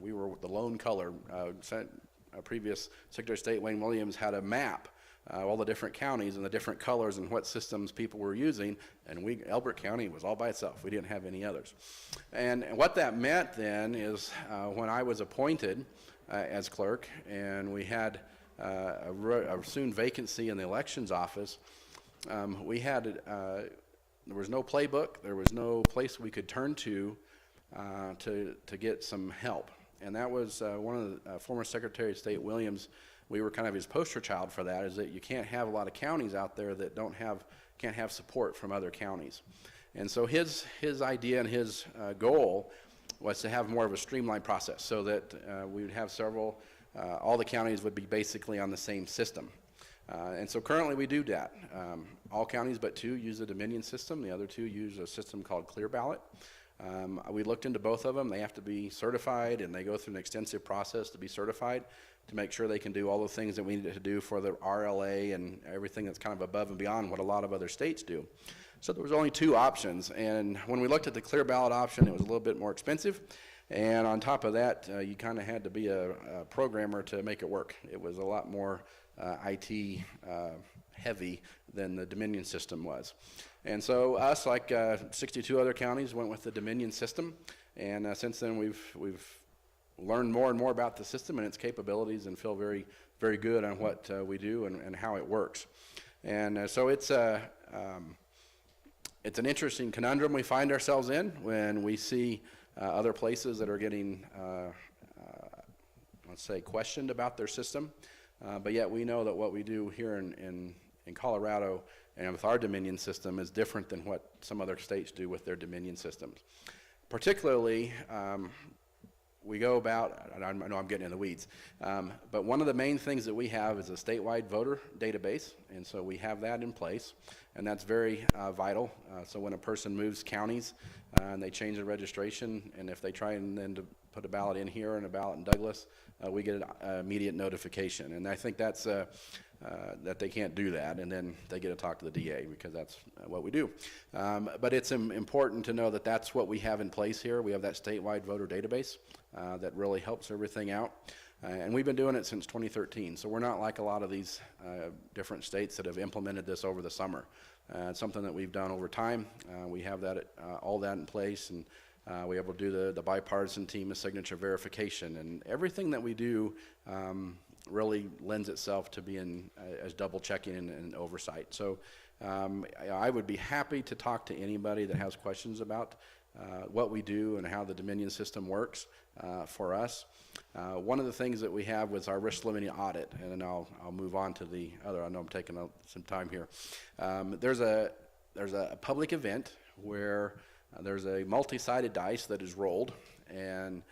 we were the lone color. Previous Secretary of State Wayne Williams had a map, all the different counties and the different colors and what systems people were using, and Elbert County was all by itself. We didn't have any others. And what that meant then is when I was appointed as clerk, and we had a soon vacancy in the elections office, there was no playbook, there was no place we could turn to get some help. And that was one of the former Secretary of State Williams, we were kind of his poster child for that, is that you can't have a lot of counties out there that can't have support from other counties. And so his idea and his goal was to have more of a streamlined process so that we would have all the counties would be basically on the same system. And so currently we do that. All counties but 2 use the Dominion system. The other 2 use a system called Clear Ballot. We looked into both of them. They have to be certified, and they go through an extensive process to be certified to make sure they can do all the things that we need to do for the RLA and everything that's kind of above and beyond what a lot of other states do. So there was only 2 options, and when we looked at the Clear Ballot option, it was a little bit more expensive. And on top of that, you kind of had to be a programmer to make it work. It was a lot more IT heavy than the Dominion system was. And so us, like 62 other counties, went with the Dominion system. And since then, we've learned more and more about the system and its capabilities and feel very, very good on what we do and how it works. And so it's an interesting conundrum we find ourselves in when we see other places that are getting, let's say, questioned about their system. But yet we know that what we do here in Colorado and with our Dominion system is different than what some other states do with their Dominion systems. Particularly, we go about, I know I'm getting in the weeds, but one of the main things that we have is a statewide voter database, and so we have that in place, and that's very vital. So when a person moves counties and they change their registration, and if they try and then to put a ballot in here and a ballot in Douglas, we get an immediate notification. And I think that's that they can't do that, and then they get to talk to the DA because that's what we do. But it's important to know that that's what we have in place here. We have that statewide voter database that really helps everything out. And we've been doing it since 2013, so we're not like a lot of these different states that have implemented this over the summer. It's something that we've done over time. We have that all that in place, and we're able to do the bipartisan team of signature verification, and everything that we do really lends itself to being as double checking and oversight. So I would be happy to talk to anybody that has questions about what we do and how the Dominion system works for us. One of the things that we have was our risk limiting audit, and then I'll move on to the other. I know I'm taking some time here. There's a public event where there's a multi-sided dice that is rolled, and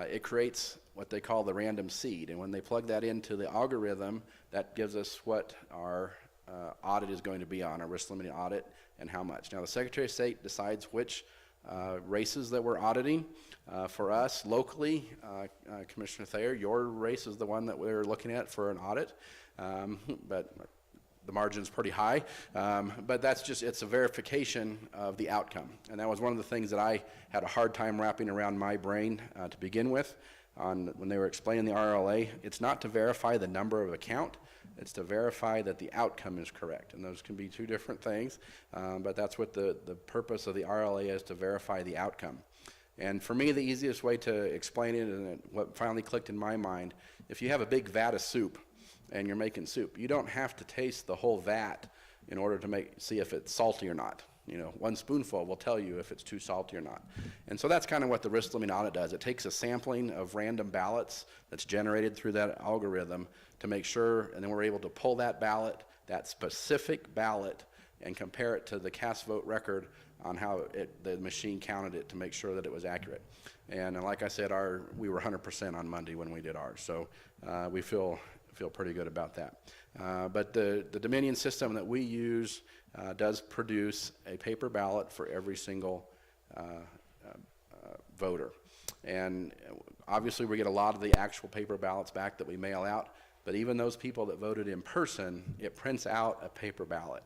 it creates what they call the random seed. And when they plug that into the algorithm, that gives us what our audit is going to be on, our risk limiting audit, and how much. Now, the Secretary of State decides which races that we're auditing. For us locally, Commissioner Thayer, your race is the one that we're looking at for an audit, but the margin's pretty high. But that's just, it's a verification of the outcome. And that was one of the things that I had a hard time wrapping around my brain to begin with when they were explaining the RLA. It's not to verify the number of account, it's to verify that the outcome is correct. And those can be two different things, but that's what the purpose of the RLA is, to verify the outcome. And for me, the easiest way to explain it, and what finally clicked in my mind, if you have a big vat of soup and you're making soup, you don't have to taste the whole vat in order to see if it's salty or not. You know, one spoonful will tell you if it's too salty or not. And so that's kind of what the risk limiting audit does. It takes a sampling of random ballots that's generated through that algorithm to make sure, and then we're able to pull that ballot, that specific ballot, and compare it to the cast vote record on how the machine counted it to make sure that it was accurate. And like I said, we were 100% on Monday when we did ours. So we feel pretty good about that. But the Dominion system that we use does produce a paper ballot for every single voter. And obviously we get a lot of the actual paper ballots back that we mail out, but even those people that voted in person, it prints out a paper ballot.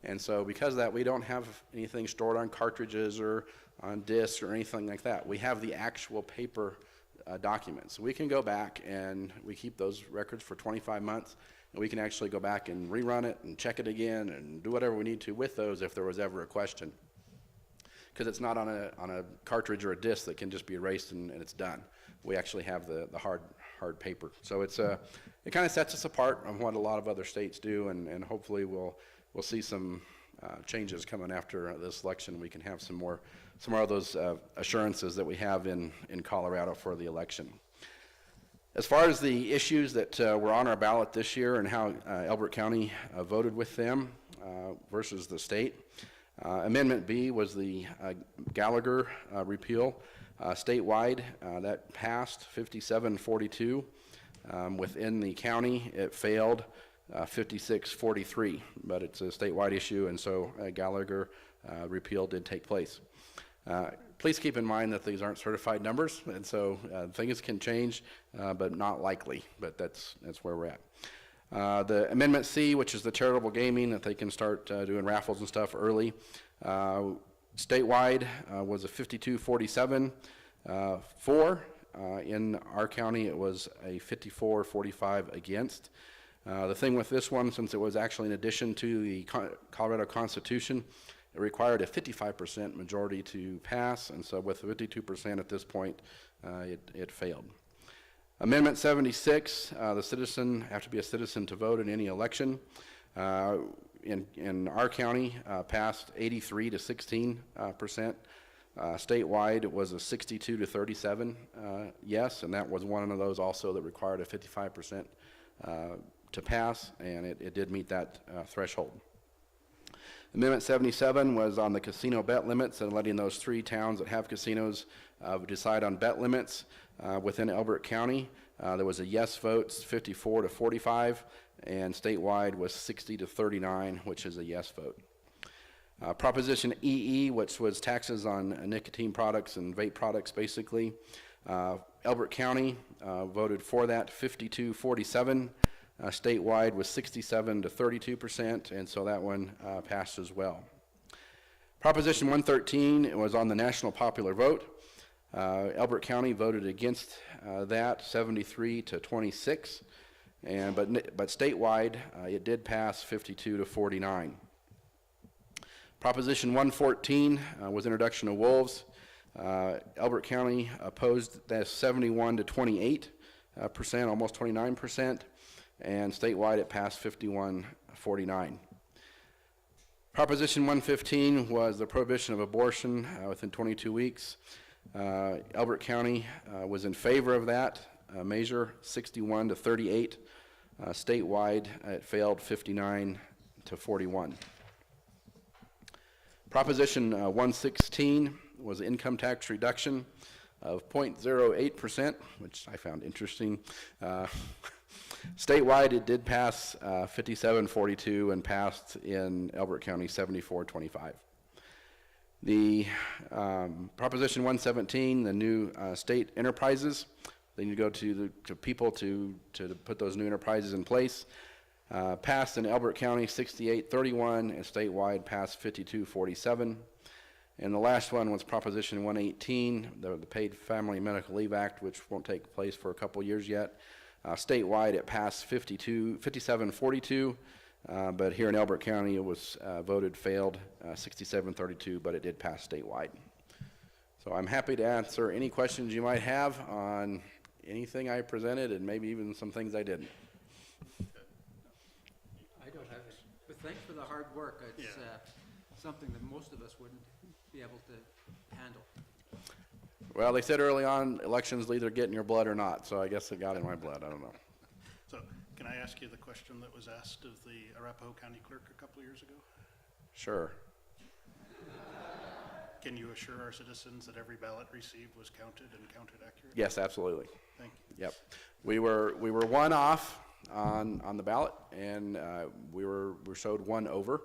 And so because of that, we don't have anything stored on cartridges or on discs or anything like that. We have the actual paper documents. We can go back and we keep those records for 25 months, and we can actually go back and rerun it and check it again and do whatever we need to with those if there was ever a question. Because it's not on a cartridge or a disc that can just be erased and it's done. We actually have the hard paper. So it kind of sets us apart from what a lot of other states do, and hopefully we'll see some changes coming after this election. We can have some more of those assurances that we have in Colorado for the election. As far as the issues that were on our ballot this year and how Elbert County voted with them versus the state, Amendment B was the Gallagher repeal. Statewide, that passed 57-42. Within the county, it failed 56-43, but it's a statewide issue, and so Gallagher repeal did take place. Please keep in mind that these aren't certified numbers, and so things can change, but not likely, but that's where we're at. The Amendment C, which is the charitable gaming, that they can start doing raffles and stuff early, statewide was a 52-47 for. In our county, it was a 54-45 against. The thing with this one, since it was actually in addition to the Colorado Constitution, it required a 55% majority to pass, and so with 52% at this point, it failed. Amendment 76, the citizen have to be a citizen to vote in any election. In our county, passed 83-16%. Statewide, it was a 62-37 yes, and that was one of those also that required a 55% to pass, and it did meet that threshold. Amendment 77 was on the casino bet limits and letting those 3 towns that have casinos decide on bet limits within Elbert County. There was a yes vote, 54-45, and statewide was 60-39, which is a yes vote. Proposition EE, which was taxes on nicotine products and vape products, basically. Elbert County voted for that, 52-47. Statewide was 67-32%, and so that one passed as well. Proposition 113, it was on the national popular vote. Elbert County voted against that, 73-26, but statewide it did pass 52-49. Proposition 114 was introduction of wolves. Elbert County opposed that 71-28, percent, almost 29%, and statewide it passed 51-49. Proposition 115 was the prohibition of abortion within 22 weeks. Elbert County was in favor of that measure, 61-38. Statewide, it failed 59-41. Proposition 116 was income tax reduction of 0.08%, which I found interesting. Statewide, it did pass 57-42 and passed in Elbert County 74-25. The Proposition 117, the new state enterprises, they need to go to people to put those new enterprises in place. Passed in Elbert County 68-31 and statewide passed 52-47. And the last one was Proposition 118, the Paid Family Medical Leave Act, which won't take place for a couple years yet. Statewide, it passed 57-42, but here in Elbert County, it was failed 67-32, but it did pass statewide. So I'm happy to answer any questions you might have on anything I presented and maybe even some things I didn't. I don't have it, but thanks for the hard work. It's something that most of us wouldn't be able to handle. Well, they said early on, elections will either get in your blood or not, so I guess it got in my blood, I don't know. So can I ask you the question that was asked of the Arapahoe County Clerk a couple of years ago? Sure. Can you assure our citizens that every ballot received was counted and counted accurately? Yes, absolutely. Thank you. Yep. We were one off on the ballot, and we showed one over.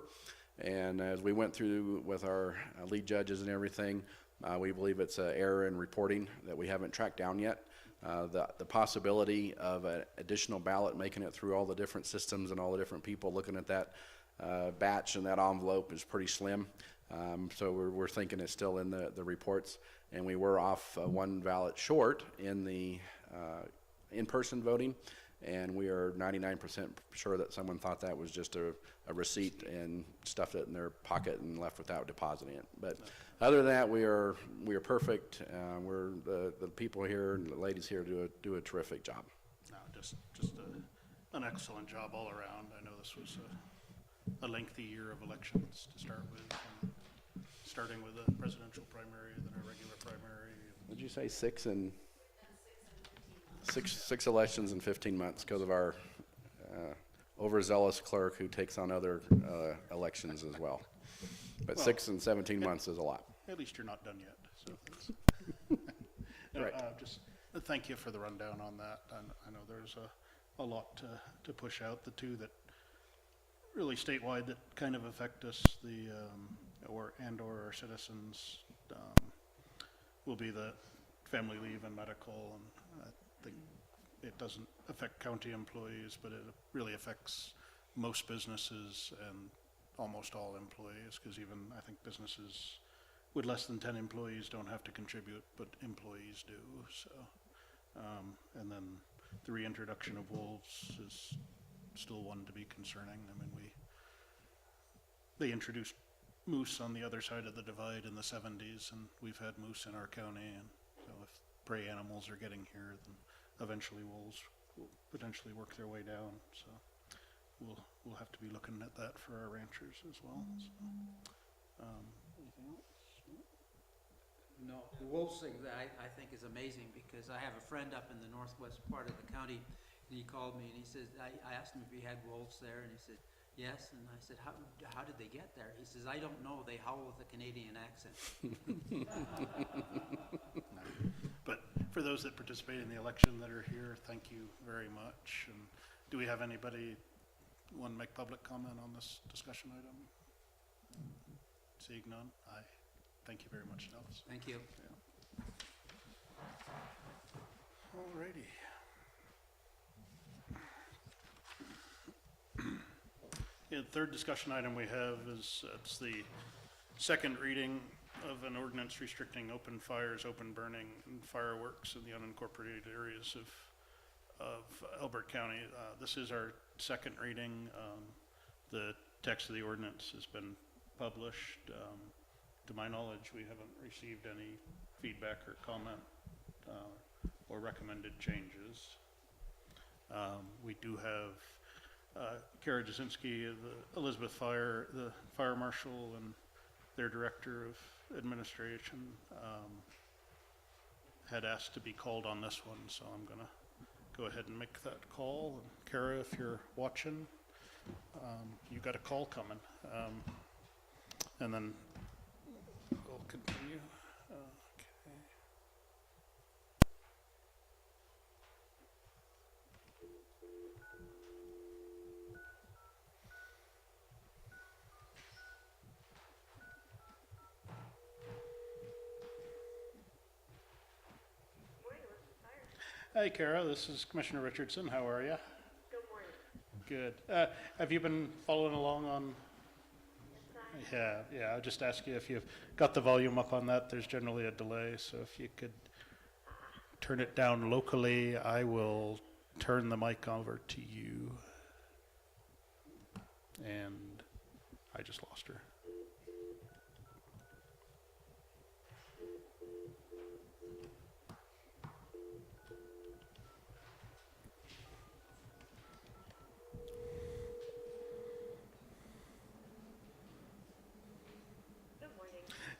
And as we went through with our lead judges and everything, we believe it's an error in reporting that we haven't tracked down yet. The possibility of an additional ballot making it through all the different systems and all the different people looking at that batch and that envelope is pretty slim. So we're thinking it's still in the reports, and we were off one ballot short in the in-person voting, and we are 99% sure that someone thought that was just a receipt and stuffed it in their pocket and left without depositing it. But other than that, we are perfect. We're the people here and the ladies here do a terrific job. No, just an excellent job all around. I know this was a lengthy year of elections to start with, starting with a presidential primary, then a regular primary. Did you say six elections in 15 months because of our overzealous clerk who takes on other elections as well. But Well, 6 and 17 months is a lot. At least you're not done yet, so thanks. No, Right. just thank you for the rundown on that. I know there's a lot to push out. The two that really statewide that kind of affect us, or our citizens, will be the family leave and medical, and I think it doesn't affect county employees, but it really affects most businesses and almost all employees, because even I think businesses with less than 10 employees don't have to contribute, but employees do. So, and then the reintroduction of wolves is still one to be concerning. I mean, they introduced moose on the other side of the divide in the 70s, and we've had moose in our county, and so if prey animals are getting here, then eventually wolves will potentially work their way down. So we'll have to be looking at that for our ranchers as well. So, anything else? No, the wolves thing that I think is amazing, because I have a friend up in the northwest part of the county, and he called me and he says, I asked him if he had wolves there, and he said, yes, and I said, how did they get there? He says, I don't know, they howl with a Canadian accent. But for those that participate in the election that are here, thank you very much. And do we have anybody want to make public comment on this discussion item? Seeing none, aye. Thank you very much, Nellis. Thank you. Alrighty. The third discussion item we have is it's the second reading of an ordinance restricting open fires, open burning, and fireworks in the unincorporated areas of Elbert County. This is our second reading. The text of the ordinance has been published. To my knowledge, we haven't received any feedback or comment or recommended changes. we do have Kara Jasinski, the Elizabeth Fire, the fire marshal, and their director of administration had asked to be called on this one, so I'm going to go ahead and make that call. And Kara, if you're watching, you got a call coming. And then we'll continue. Okay. Hi, Kara. This is Commissioner Richardson. How are you? Good morning. Good. Have you been following along on? Yeah. I'll just ask you if you've got the volume up on that. There's generally a delay, so if you could turn it down locally, I will turn the mic over to you. And I just lost her.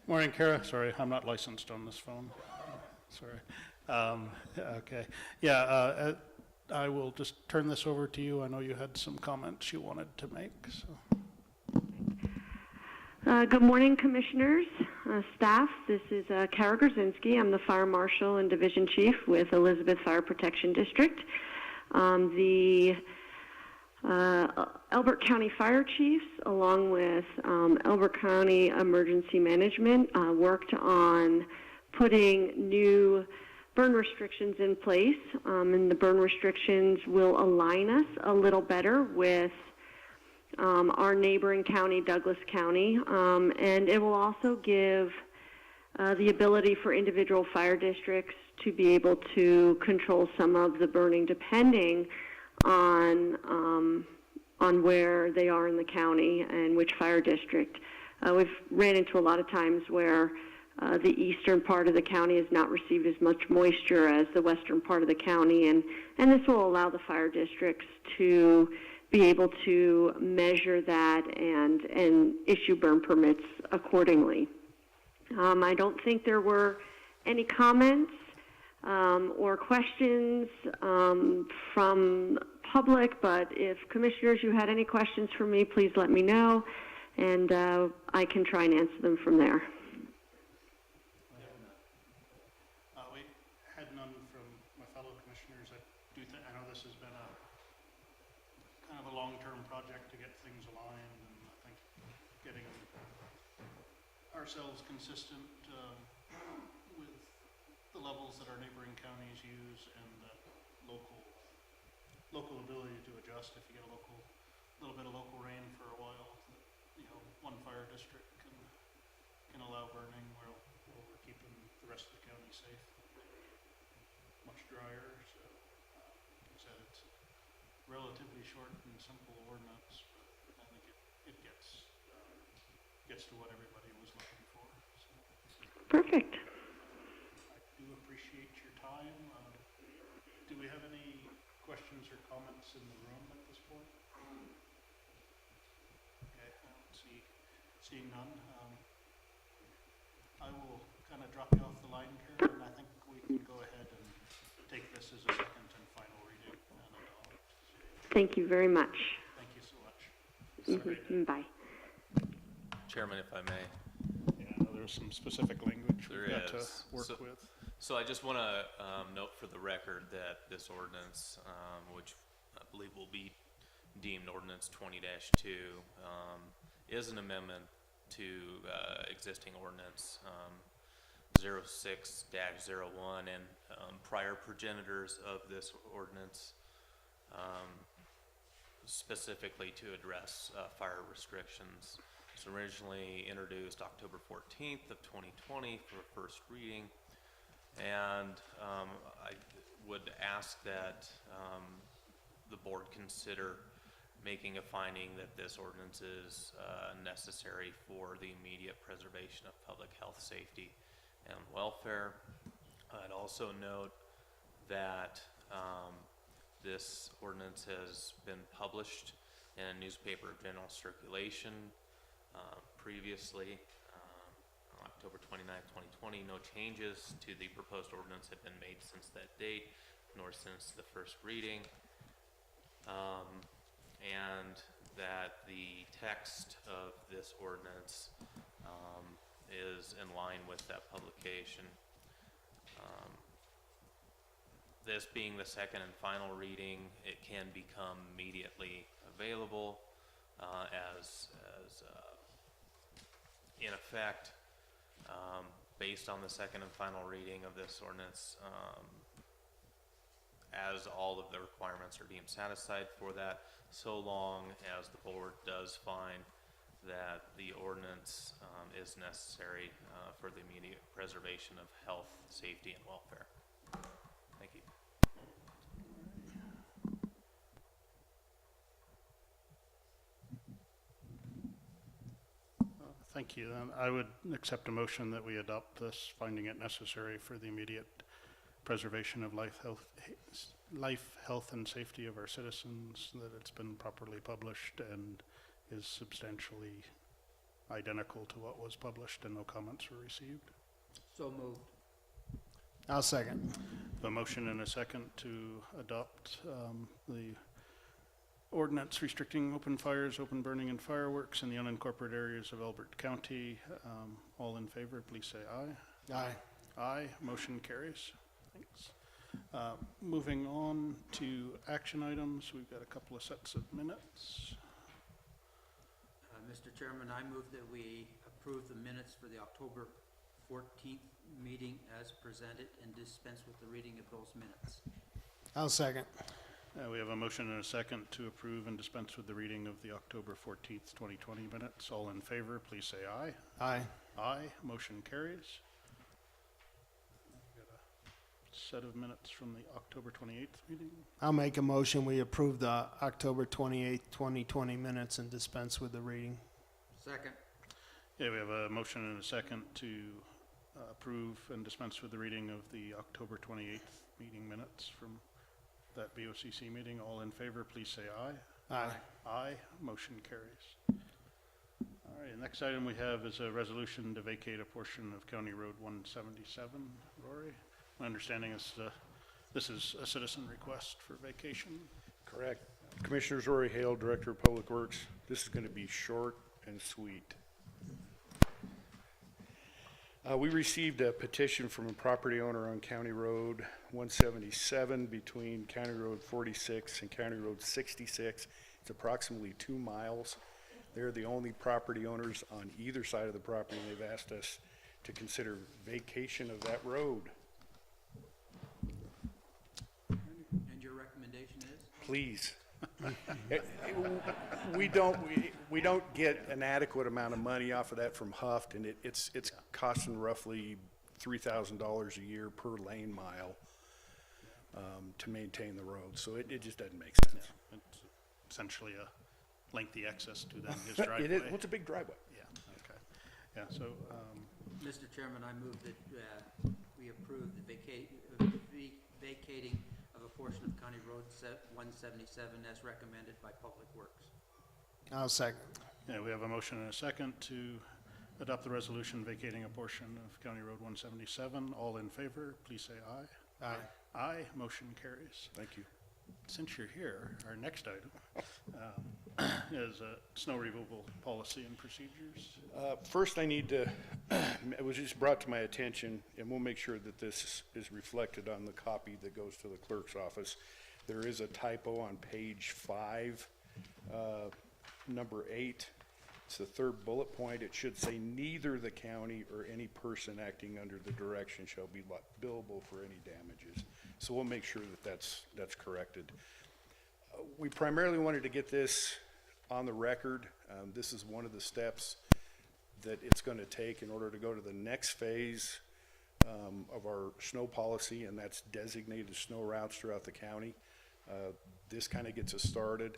Morning, Kara. Sorry, I'm not licensed on this phone. Sorry. Okay. Yeah, I will just turn this over to you. I know you had some comments you wanted to make. So. Good morning, commissioners, staff. This is Kara Grzinski. I'm the fire marshal and division chief with Elizabeth Fire Protection District. The Elbert County Fire Chiefs, along with Elbert County Emergency Management, worked on putting new burn restrictions in place, and the burn restrictions will align us a little better with our neighboring county, Douglas County, and it will also give the ability for individual fire districts to be able to control some of the burning depending on where they are in the county and which fire district. We've ran into a lot of times where the eastern part of the county has not received as much moisture as the western part of the county, and this will allow the fire districts to be able to measure that and issue burn permits accordingly. I don't think there were any comments or questions from public, but if commissioners, you had any questions for me, please let me know, and I can try and answer them from there. We had none from my fellow commissioners. I know this has been a kind of a long-term project to get things aligned, and I think getting ourselves consistent with the levels that our neighboring counties use and the local ability to adjust if you get a little bit of local rain for a while. One fire district can allow burning while we're keeping the rest of the county safe. Much drier, so like I said, it's relatively short and simple ordinance, but I think it gets to what everybody was looking for. So. Perfect. I do appreciate your time. Do we have any questions or comments in the room at this point? Okay, I don't seeing none. I will kind of drop you off the line, Karen, and I think we can go ahead and take this as a second and final reading. Thank you very much. Thank you so much. Bye. Chairman, if I may. Yeah, I know there's some specific language we've got to work with. So I just want to note for the record that this ordinance, which I believe will be deemed ordinance 20-2, is an amendment to existing ordinance 06-01, and prior progenitors of this ordinance, specifically to address fire restrictions. It was originally introduced October 14th of 2020 for first reading. And I would ask that the board consider making a finding that this ordinance is necessary for the immediate preservation of public health, safety, and welfare. I'd also note that This ordinance has been published in a newspaper of general circulation previously, on October 29th, 2020. No changes to the proposed ordinance have been made since that date, nor since the first reading. And that the text of this ordinance is in line with that publication. This being the second and final reading, it can become immediately available as in effect, based on the second and final reading of this ordinance, as all of the requirements are deemed satisfied for that, so long as the board does find that the ordinance is necessary for the immediate preservation of health, safety, and welfare. Thank you. Thank you. Then I would accept a motion that we adopt this, finding it necessary for the immediate preservation of life, health, and safety of our citizens, that it's been properly published and is substantially identical to what was published and no comments were received. So moved. I'll second. A motion and a second to adopt the ordinance restricting open fires, open burning, and fireworks in the unincorporated areas of Elbert County. All in favor, please say aye. Aye. Aye. Motion carries. Thanks. Moving on to action items, we've got a couple of sets of minutes. Mr. Chairman, I move that we approve the minutes for the October 14th meeting as presented and dispense with the reading of those minutes. I'll second. We have a motion and a second to approve and dispense with the reading of the October 14th, 2020 minutes. All in favor, please say aye. Aye. Aye. Motion carries. We've got a set of minutes from the October 28th meeting. I'll make a motion, we approve the October 28th, 2020 minutes and dispense with the reading. Second. Yeah, we have a motion and a second to approve and dispense with the reading of the October 28th meeting minutes from that BoCC meeting. All in favor, please say aye. Aye. Aye. Motion carries. All right, the next item we have is a resolution to vacate a portion of County Road 177. Rory, my understanding is this is a citizen request for vacation. Correct. Commissioners, Rory Hale, Director of Public Works. This is going to be short and sweet. We received a petition from a property owner on County Road 177 between County Road 46 and County Road 66. It's approximately 2 miles. They're the only property owners on either side of the property, and they've asked us to consider vacation of that road. And your recommendation is? Please. We don't get an adequate amount of money off of that from Huft, and it's costing roughly $3,000 a year per lane mile to maintain the road, so it just doesn't make sense. It's essentially a lengthy access to then his driveway. It is. Well, it's a big driveway. Yeah, okay. Yeah, so, Mr. Chairman, I move that we approve the vacating of a portion of County Road 177 as recommended by Public Works. I'll second. yeah, we have a motion and a second to adopt the resolution vacating a portion of County Road 177. All in favor, please say aye. Aye. Aye. Motion carries. Thank you. Since you're here, our next item is snow removal policy and procedures. First, I need to, it was just brought to my attention, and we'll make sure that this is reflected on the copy that goes to the clerk's office. There is a typo on page 5, number 8. It's the third bullet point. It should say neither the county or any person acting under the direction shall be billable for any damages. So we'll make sure that that's corrected. We primarily wanted to get this on the record. This is one of the steps that it's going to take in order to go to the next phase of our snow policy, and that's designated snow routes throughout the county. This kind of gets us started.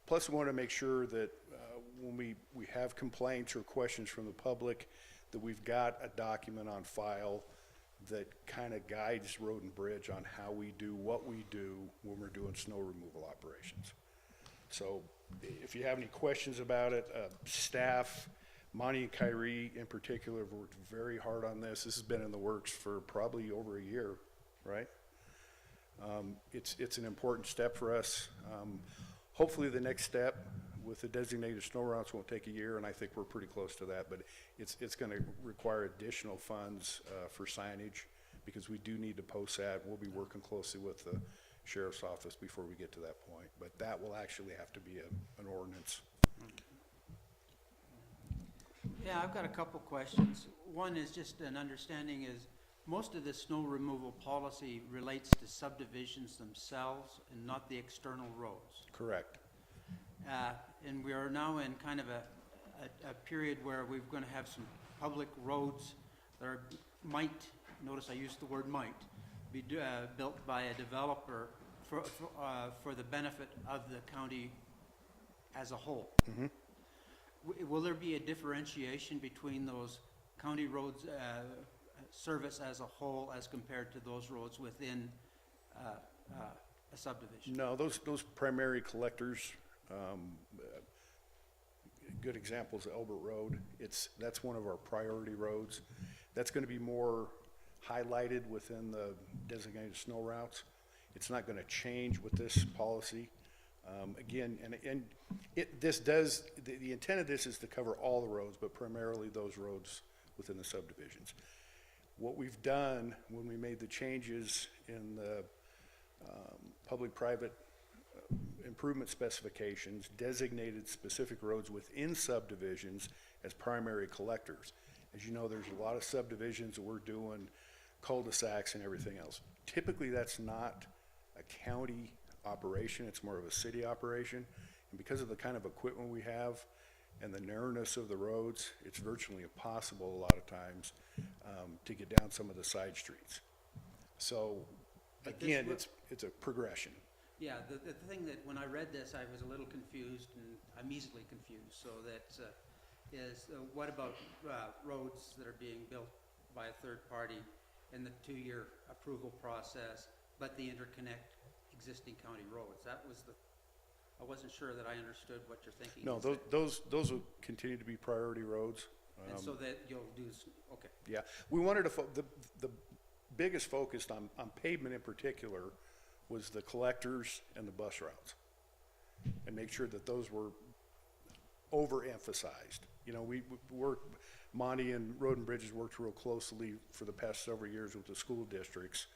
Plus, we want to make sure that when we have complaints or questions from the public, that we've got a document on file that kind of guides Road and Bridge on how we do what we do when we're doing snow removal operations. So if you have any questions about it, staff, Monty and Kyrie in particular have worked very hard on this. This has been in the works for probably over a year, right? It's an important step for us. Hopefully the next step with the designated snow routes won't take a year, and I think we're pretty close to that, but it's going to require additional funds for signage, because we do need to post that. We'll be working closely with the sheriff's office before we get to that point, but that will actually have to be an ordinance. Yeah, I've got a couple questions. One is just an understanding is, most of the snow removal policy relates to subdivisions themselves and not the external roads. Correct. And we are now in kind of a period where we're going to have some public roads that are, might, notice I used the word might, be built by a developer for the benefit of the county as a whole. Mm-hmm. Will there be a differentiation between those county roads service as a whole as compared to those roads within a subdivision? No, those primary collectors, good examples, Elbert Road, that's one of our priority roads. That's going to be more highlighted within the designated snow routes. It's not going to change with this policy. Again, and the intent of this is to cover all the roads, but primarily those roads within the subdivisions. What we've done when we made the changes in the public-private improvement specifications, designated specific roads within subdivisions as primary collectors. As you know, there's a lot of subdivisions that we're doing cul-de-sacs and everything else. Typically, that's not a county operation, it's more of a city operation. And because of the kind of equipment we have and the narrowness of the roads, it's virtually impossible a lot of times to get down some of the side streets. So again, it's a progression. Yeah, the thing that when I read this, I was a little confused, and I'm easily confused. So that is, what about roads that are being built by a third party in the 2-year approval process, but they interconnect existing county roads? That was I wasn't sure that I understood what you're thinking. No, those will continue to be priority roads. And so that you'll do, okay. Yeah, we wanted to, the biggest focus on pavement in particular was the collectors and the bus routes, and make sure that those were overemphasized. You know, we worked, Monty and Road and Bridges worked real closely for the past several years with the school districts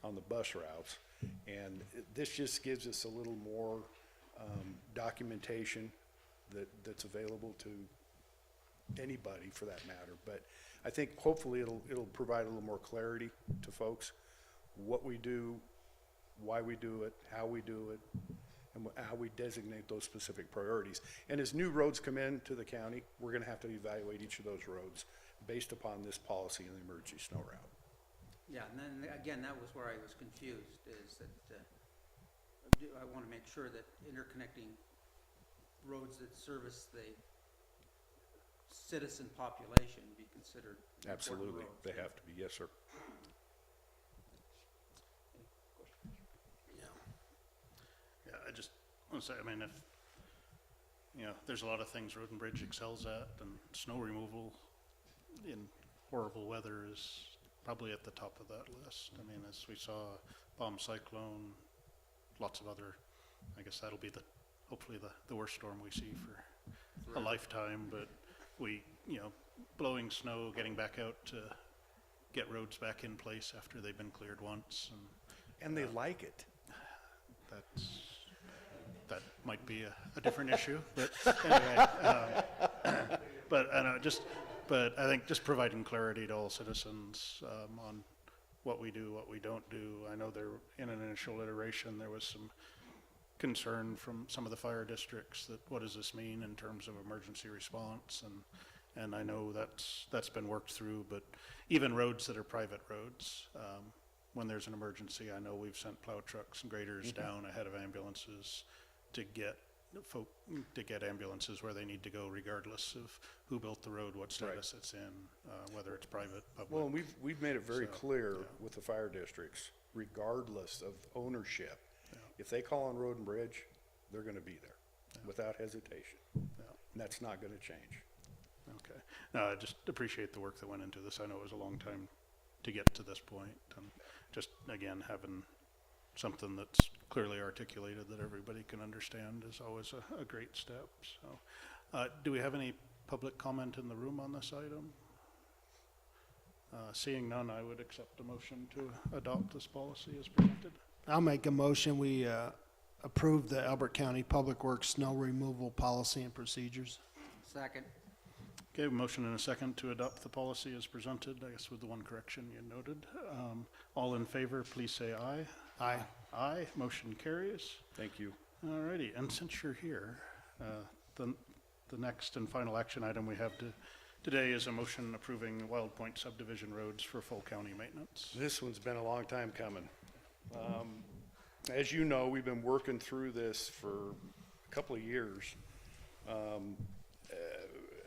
on the bus routes, and this just gives us a little more documentation that's available to anybody for that matter. But I think hopefully it'll provide a little more clarity to folks, what we do, why we do it, how we do it, and how we designate those specific priorities. And as new roads come into the county, we're going to have to evaluate each of those roads based upon this policy and the emergency snow route. Yeah, and then again, that was where I was confused, is that I want to make sure that interconnecting roads that service the citizen population be considered important Absolutely, roads. they have to be, yes, sir. Yeah, I just want to say, I mean, if, you know, there's a lot of things Road and Bridge excels at, and snow removal in horrible weather is probably at the top of that list. I mean, as we saw, bomb cyclone, lots of other, I guess that'll be hopefully the worst storm we see for a lifetime, but we, you know, blowing snow, getting back out to get roads back in place after they've been cleared once, And they like it. that might be a different issue, but anyway, but I think just providing clarity to all citizens on what we do, what we don't do. I know in an initial iteration, there was some concern from some of the fire districts that what does this mean in terms of emergency response, and I know that's been worked through, but even roads that are private roads, when there's an emergency, I know we've sent plow trucks and graders down ahead of ambulances to get folk to get ambulances where they need to go regardless of who built the road, what status it's in, whether it's private, public. Well, and we've made it very So, clear yeah. with the fire districts, regardless of ownership, if they call on Road and Bridge, they're gonna be there without hesitation. And that's not gonna change. Okay. No, I just appreciate the work that went into this. I know it was a long time to get to this point, and just, again, having something that's clearly articulated that everybody can understand is always a great step, so. Do we have any public comment in the room on this item? Seeing none, I would accept a motion to adopt this policy as presented. I'll make a motion, we approve the Albert County Public Works snow removal policy and procedures. Second. Okay, a motion and a second to adopt the policy as presented, I guess with the one correction you noted. All in favor, please say aye. Aye. Aye, motion carries. Thank you. All righty, and since you're here, the next and final action item we have today is a motion approving Wild Point subdivision roads for full county maintenance. This one's been a long time coming. As you know, we've been working through this for a couple of years.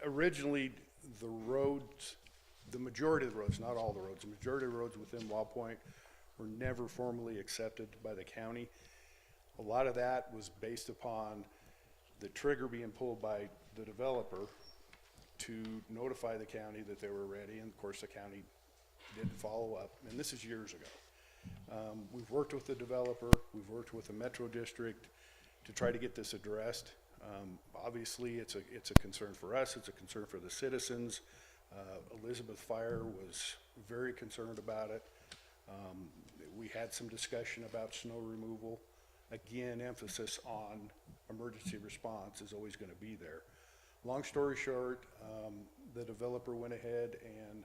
Originally, the roads, the majority of the roads, not all the roads, the majority of the roads within Wild Point were never formally accepted by the county. A lot of that was based upon the trigger being pulled by the developer to notify the county that they were ready, and of course the county didn't follow up, and this is years ago. We've worked with the developer, we've worked with the Metro District to try to get this addressed. Obviously, it's a concern for us, it's a concern for the citizens. Elizabeth Fire was very concerned about it. We had some discussion about snow removal. Again, emphasis on emergency response is always going to be there. Long story short, the developer went ahead and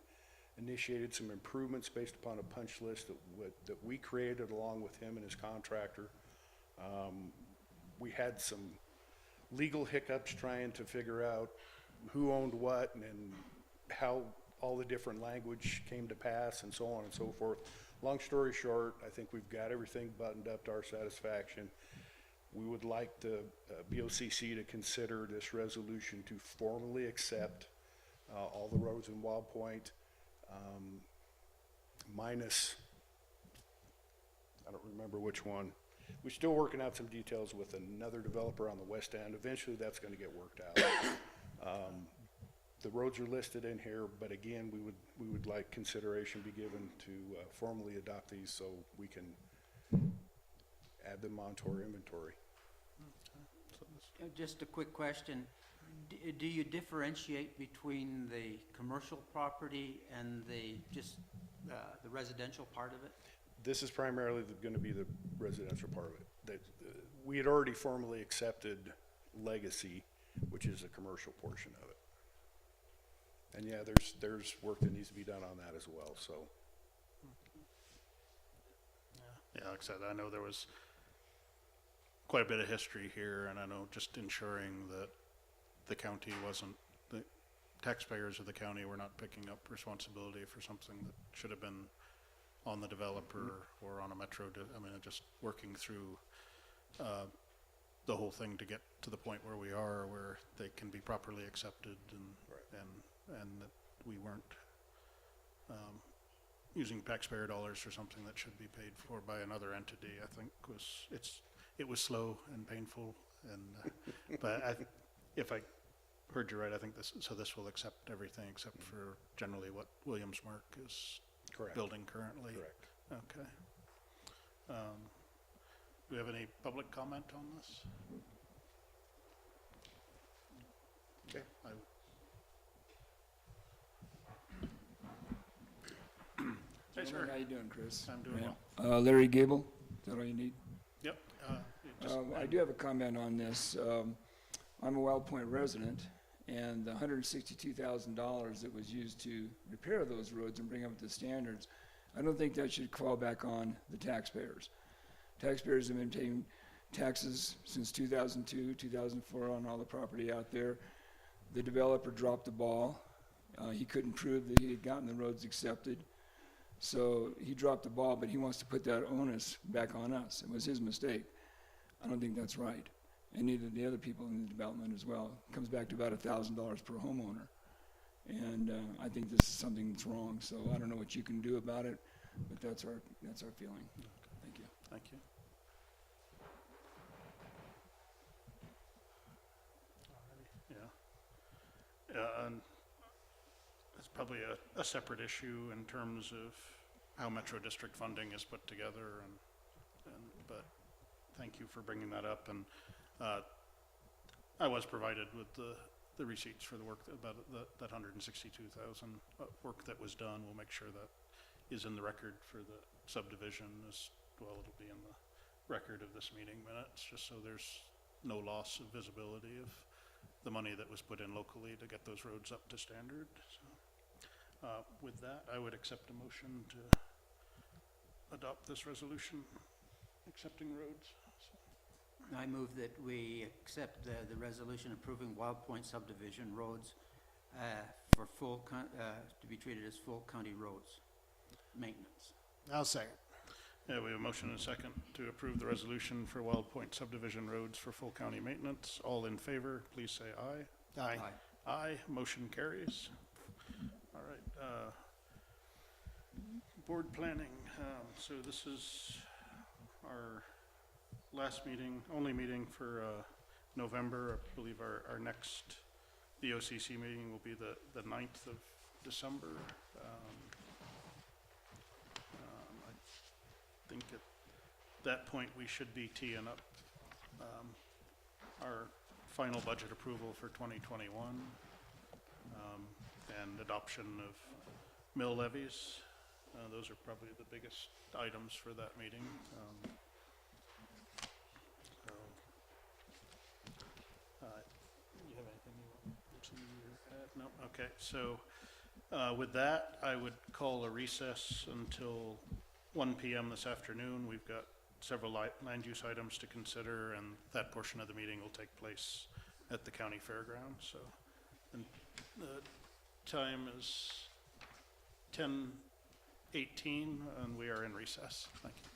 initiated some improvements based upon a punch list that we created along with him and his contractor. We had some legal hiccups trying to figure out who owned what and how all the different language came to pass and so on and so forth. Long story short, I think we've got everything buttoned up to our satisfaction. We would like the BoCC to consider this resolution to formally accept all the roads in Wild Point, minus, I don't remember which one. We're still working out some details with another developer on the west end. Eventually, that's going to get worked out. The roads are listed in here, but again, we would like consideration be given to formally adopt these so we can add them onto our inventory. Just a quick question. Do you differentiate between the commercial property and the residential part of it? This is primarily going to be the residential part of it. We had already formally accepted Legacy, which is a commercial portion of it. And yeah, there's work that needs to be done on that as well, so. Yeah, like I said, I know there was quite a bit of history here, and I know just ensuring that the county the taxpayers of the county were not picking up responsibility for something that should have been on the developer or on a Metro, just working through the whole thing to get to the point where we are, where they can be properly accepted and that we weren't using taxpayer dollars for something that should be paid for by another entity. I think it was slow and painful, and but if I heard you right, I think this will accept everything except for generally what Williams Mark is building currently. Correct. Okay. Do we have any public comment on this? Okay. Hey, sir. How you doing, Chris? I'm doing well. Larry Gable, is that all you need? Yep. I do have a comment on this. I'm a Wild Point resident, and the $162,000 that was used to repair those roads and bring them up to standards, I don't think that should fall back on the taxpayers. Taxpayers have been paying taxes since 2002, 2004 on all the property out there. The developer dropped the ball. He couldn't prove that he had gotten the roads accepted. So he dropped the ball, but he wants to put that onus back on us. It was his mistake. I don't think that's right. and neither the other people in the development as well. It comes back to about $1,000 per homeowner. And I think this is something that's wrong, so I don't know what you can do about it, but that's our feeling. Thank you. Thank you. Yeah. And it's probably a separate issue in terms of how Metro District funding is put together, but thank you for bringing that up. And I was provided with the receipts for the work, about that 162,000 work that was done. We'll make sure that is in the record for the subdivision as well. It'll be in the record of this meeting minutes, just so there's no loss of visibility of the money that was put in locally to get those roads up to standard. So, with that, I would accept a motion to adopt this resolution accepting roads. I move that we accept the resolution approving Wild Point subdivision roads for to be treated as full county roads maintenance. I'll second. Yeah, we have a motion and a second to approve the resolution for Wild Point subdivision roads for full county maintenance. All in favor, please say aye. Aye. Aye, motion carries. All right, board planning. So this is our last meeting, only meeting for November. I believe our next BoCC meeting will be the 9th of December. I think at that point we should be teeing up our final budget approval for 2021 and adoption of mill levies. Those are probably the biggest items for that meeting. You have anything you want to add? No? Okay, so with that, I would call a recess until 1 p.m. this afternoon. We've got several land use items to consider, and that portion of the meeting will take place at the county fairgrounds. So, and the time is 10:18, and we are in recess. Thank you.